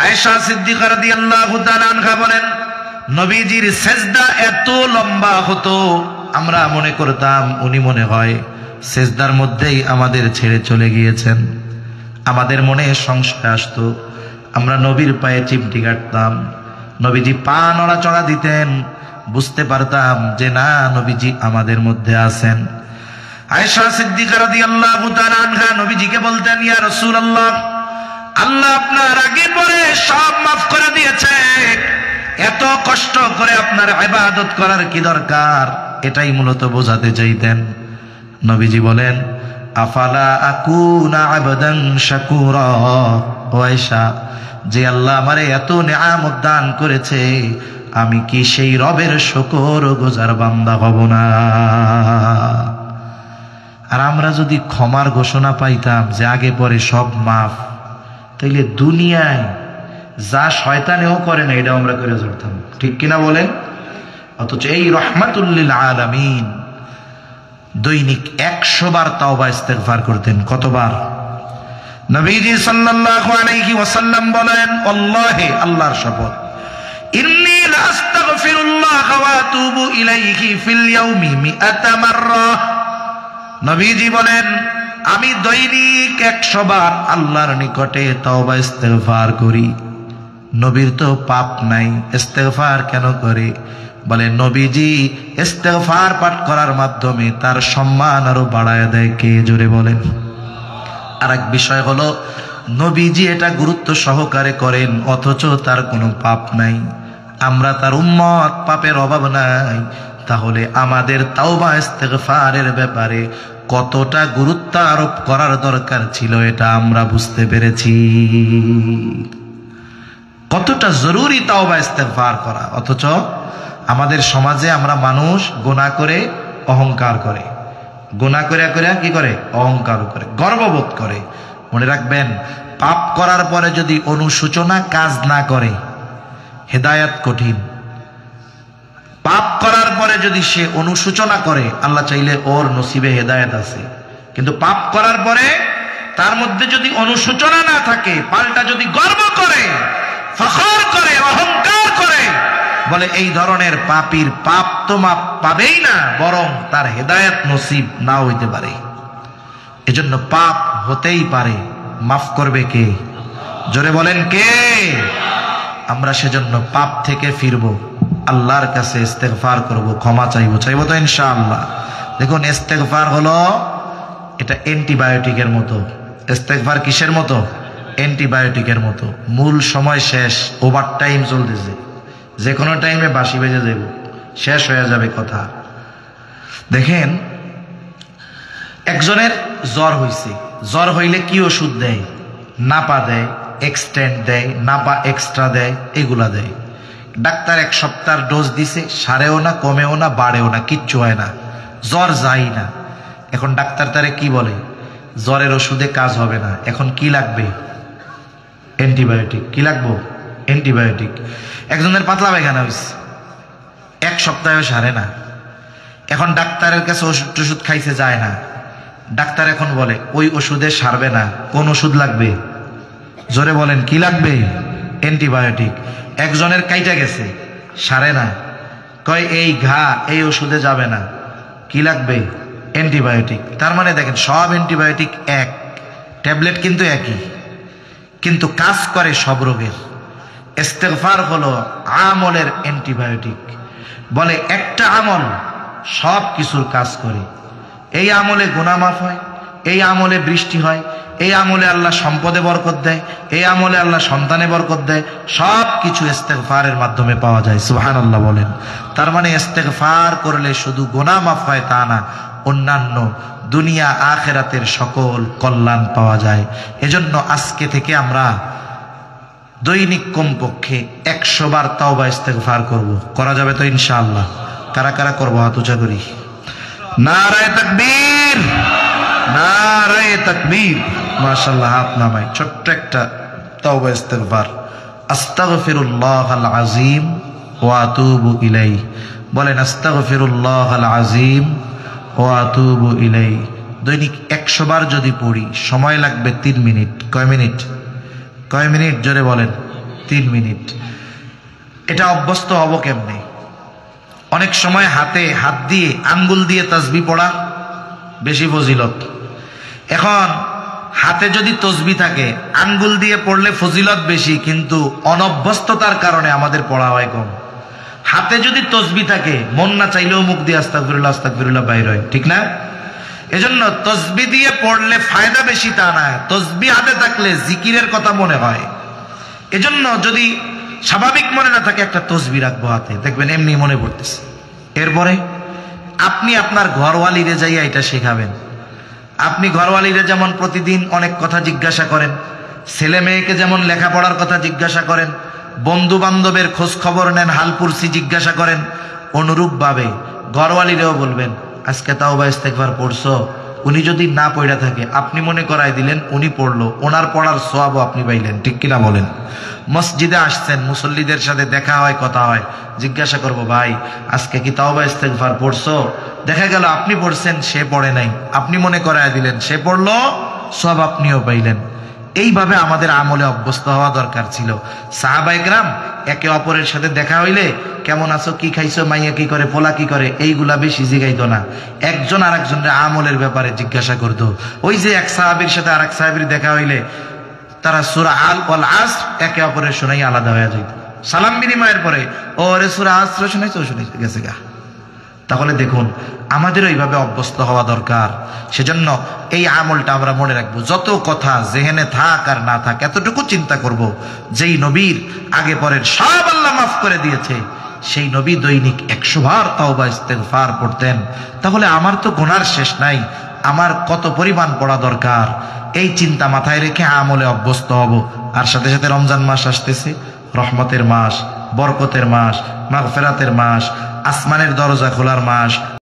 আয়েশা সিদ্দিকা রাদিয়াল্লাহু তাআলা আনহা বলেন, নবীজির সেজদা এত লম্বা হতো, আমরা মনে করতাম উনি মনে হয় সেজদার মধ্যেই আমাদের ছেড়ে চলে গিয়েছেন। আমাদের মনে সংশয় আসতো, আমরা নবীর পায়ে চিমটি কাটতাম, নবীজি পা নড়াচড়া দিতেন, বুঝতে পারতাম যে না, নবীজি আমাদের মধ্যে আছেন। আয়েশা সিদ্দিকা রাদিয়াল্লাহু তাআলা আনহা নবীজিকে বলতেন, ইয়া রাসূলুল্লাহ, আল্লাহ আপনার আগে পরে সব মাফ করে দিয়েছে, এত কষ্ট করে আপনার ইবাদত করার কি দরকার? এটাই মূলত বোঝাতে চাইতেন। নবীজি বলেন, আফালা আকুনা আবদান শাকুরা। ও আয়েশা, যে আল্লাহ আমারে এত নিয়ামত দান করেছে, আমি কি সেই রবের শুকর গুজার বান্দা হব না? আর আমরা যদি ক্ষমার ঘোষণা পাইতাম যে আগে পরে সব মাফ, তাইলে দুনিয়ায় যা শয়তানেও করে না, এটা আমরা করে ধরতাম। ঠিক কিনা বলেন? অথচ এই রহমাতুল লিল আলামিন দৈনিক 100 বার তাওবা ইস্তেগফার করতেন। কতবার? নবীজি সাল্লাল্লাহু আলাইহি ওয়াসাল্লাম বলেন, আল্লাহে, আল্লাহর শপথ, ইন্নী লা আস্তাগফিরুল্লাহ ওয়া আতুবু ইলাইহি ফিল ইয়াউমি 100 মাররা। নবীজি বলেন, আমি দৈনিক 100 বার আল্লাহর নিকটে তাওবা ইস্তেগফার করি। নবীর তো পাপ নাই, ইস্তেগফার কেন করে? বলে নবীজি ইস্তেগফার পাঠ করার মাধ্যমে তার সম্মান আরো বাড়ায় দেয়। কে জোরে বলেন? আরেক বিষয় হলো, নবীজি এটা গুরুত্ব সহকারে করেন, অথচ তার কোনো পাপ নাই। আমরা তার উম্মত, পাপের অভাব নাই। তাহলে আমাদের তাওবা ইস্তেগফারের ব্যাপারে কতটা গুরুত্ব আরোপ করার দরকার ছিল, এটা আমরা বুঝতে পেরেছি। কতটা জরুরি তাওবা ইস্তেগফার করা। অথচ আমাদের সমাজে আমরা মানুষ গুনাহ করে অহংকার করে, গুনাহ করে করে কি করে? অহংকার করে, গর্ববোধ করে। মনে রাখবেন, পাপ করার পরে যদি অনুশোচনা কাজ না করে, হেদায়েত কঠিন। পাপ করার পরে যদি সে অনুশোচনা করে, আল্লাহ চাইলে ওর নসিবে হেদায়েত আছে। কিন্তু পাপ করার পরে তার মধ্যে যদি অনুশোচনা না থাকে, পাল্টা যদি গর্ব করে, ফখর করে, অহংকার করে, বলে এই ধরনের পাপীর পাপ তো মাপ পাবেই না, বরং তার হেদায়েত নসিব না হইতে পারে। এজন্য পাপ হতেই পারে, মাফ করবে কে? জোরে বলেন কে? আমরা সেজন্য পাপ থেকে ফিরবো, আল্লাহর কাছে ইস্তেগফার করব, ক্ষমা চাইবো তো ইনশাআল্লাহ। দেখুন, ইস্তেগফার হলো, এটা অ্যান্টিবায়োটিকের মতো। ইস্তেগফার কিসের মতো? অ্যান্টিবায়োটিকের মতো। মূল সময় শেষ, ওভার টাইম চলতেছে, যে কোনো টাইমে বাঁশি বেজে যাব, শেষ হয়ে যাবে কথা। দেখেন, একজনের জ্বর হইছে, জ্বর হইলে কি ওষুধ দেয়? নাপা দেয়, এক্সটেন্ড দেয় না বা এক্সট্রা দেয়, এগুলা দেয়। ডাক্তার 1 সপ্তাহ ডোজ দিছে, সারেও না, কমেও না, বাড়েও না, কিচ্ছু হয় না, জ্বর যায় না। এখন ডাক্তার তারে কি বলে? জ্বরের ওষুধে কাজ হবে না, এখন কি লাগবে? অ্যান্টিবায়োটিক। কি লাগবো? অ্যান্টিবায়োটিক। একজনের পাতলা পায়খানা হয়েছে, 1 সপ্তাহে সারে না, এখন ডাক্তারের কাছে ওষুধ খাইছে, যায় না। ডাক্তার এখন বলে ওই ওষুধে সারবে না, কোন ওষুধ লাগবে? জোরে বলেন, কি লাগবে? অ্যান্টিবায়োটিক। একজনের কাইটা গেছে, সারে না, কয় এই ঘা এই ওষুধে যাবে না, কি লাগবে? অ্যান্টিবায়োটিক। তার মানে দেখেন সব অ্যান্টিবায়োটিক এক, ট্যাবলেট কিন্তু একই, কিন্তু কাজ করে সব রোগের। ইস্তেগফার হলো আমলের অ্যান্টিবায়োটিক। বলে একটা আমল সব কিছুর কাজ করে। এই আমলে গুনাহ মাফ হয়, এই আমলে বৃষ্টি হয়, এই আমলে আল্লাহ সম্পদে বরকত দেয়, এই আমলে আল্লাহ সন্তানে বরকত দেয়, সব কিছু ইস্তেগফারের মাধ্যমে পাওয়া যায়। সুবহানাল্লাহ বলেন। তার মানে ইস্তেগফার করলে শুধু গুনাহ মাফ হয় তা না, অন্যান্য দুনিয়া আখিরাতের সকল কল্যাণ পাওয়া যায়। এজন্য আজকে থেকে আমরা দৈনিক কমপক্ষে 100 বার তাওবা ইস্তেগফার করব। করা যাবে তো ইনশাআল্লাহ? কারা কারা করবো হাত উঁচা করি। নারায়ে তাকবীর, নারায়ে তাকবীর। মাশাআল্লাহ, হাত নামাই। ছোট্ট একটা তাওবা ইস্তেগফার। আস্তাগফিরুল্লাহাল আযীম ওয়া আতুবু ইলাইহি। বলেন আস্তাগফিরুল্লাহাল আযীম ওয়া আতুবু ইলাইহি। দৈনিক 100 বার যদি পড়ি সময় লাগবে 3 মিনিট। কয় মিনিট? কয় মিনিট? জোরে বলেন। 3 মিনিট। এটা অভ্যস্ত হব কেমনে? অনেক সময় হাতে হাত দিয়ে আঙ্গুল দিয়ে তাসবিহ পড়া বেশি ফজিলত। এখন হাতে যদি তসবিহ থাকে আঙ্গুল দিয়ে পড়লে ফজিলত বেশি, কিন্তু অনভ্যস্ততার কারণে আমাদের পড়া হয় কম। হাতে যদি তসবিহ থাকে মন না চাইলেও মুখ দিয়ে আস্তাগফিরুল্লাহ আস্তাগফিরুল্লাহ বাইর হয়, ঠিক না? এজন্য তসবিহ দিয়ে পড়লে ফায়দা বেশি তা না, তসবিহ হাতে থাকলে জিকিরের কথা মনে হয়। এজন্য যদি স্বাভাবিক মনে না থাকে একটা তসবিহ রাখবো হাতে, দেখবেন এমনি মনে পড়তেছে। এরপরে আপনি আপনার ঘরওয়ালিরে যাইয়া এটা শেখাবেন। আপনি ঘরওয়ালিরে যেমন প্রতিদিন অনেক কথা জিজ্ঞাসা করেন, ছেলে মেয়েকে যেমন লেখাপড়ার কথা জিজ্ঞাসা করেন, বন্ধু বান্ধবের খোঁজ খবর নেন, হালপুরসি জিজ্ঞাসা করেন, অনুরূপভাবে ঘরওয়ালিরেও বলবেন আজকে তাওবা ইস্তেগফার পড়ছো? উনি যদি না পড়া থাকে আপনি মনে করাই দিলেন, উনি পড়লো, ওনার পড়ার সওয়াবও আপনি পাইলেন, ঠিক কিনা বলেন? মসজিদে আসছেন, মুসল্লিদের সাথে দেখা হয়, কথা হয়, জিজ্ঞাসা করব ভাই আজকে কি তাওবা ইস্তেগফার পড়ছো? দেখা গেল আপনি পড়ছেন, সে পড়ে নাই, আপনি মনে করাই দিলেন, সে পড়লো, সওয়াব আপনিও পাইলেন। এইভাবে আমাদের আমলে অভ্যস্ত হওয়া দরকার ছিল। সাহাবায়ে কেরাম একে অপরের সাথে দেখা হইলে কেমন আছো, কি খাইছো, মাইয়া কি করে, পোলা কি করে, এইগুলা বেশি জিগাইতো না। একজন আরেকজনের আমলের ব্যাপারে জিজ্ঞাসা করতো। ওই যে এক সাহাবীর সাথে আরেক সাহাবীর দেখা হইলে তারা সূরা আল ওয়াল আসর একে অপরের শোনাই আলাদা হয়ে যেত। সালাম বিনিময়ের পরে ওরে সূরা আসর শুনাইছো, শুনাইছো, গেছে গা। তাহলে দেখুন আমাদের এইভাবে অভ্যস্ত হওয়া দরকার। সেজন্য এই আমলটা আমরা মনে রাখবো। যত কথা জেহেনে থাক আর না থাক, এতটুকু চিন্তা করব, যেই নবীর আগে পরের সব আল্লাহ মাফ করে দিয়েছে, সেই নবী দৈনিক 100 বার তাওবা ইস্তেগফার পড়তেন। তাহলে আমার তো গুনার শেষ নাই, আমার কত পরিমাণ পড়া দরকার। এই চিন্তা মাথায় রেখে আমলে অভ্যস্ত হব। আর সাথে সাথে রমজান মাস আসতেছে, রহমতের মাস, বরকতের মাস, মাগফিরাতের মাস, আসমানের দরজা খোলার মাস।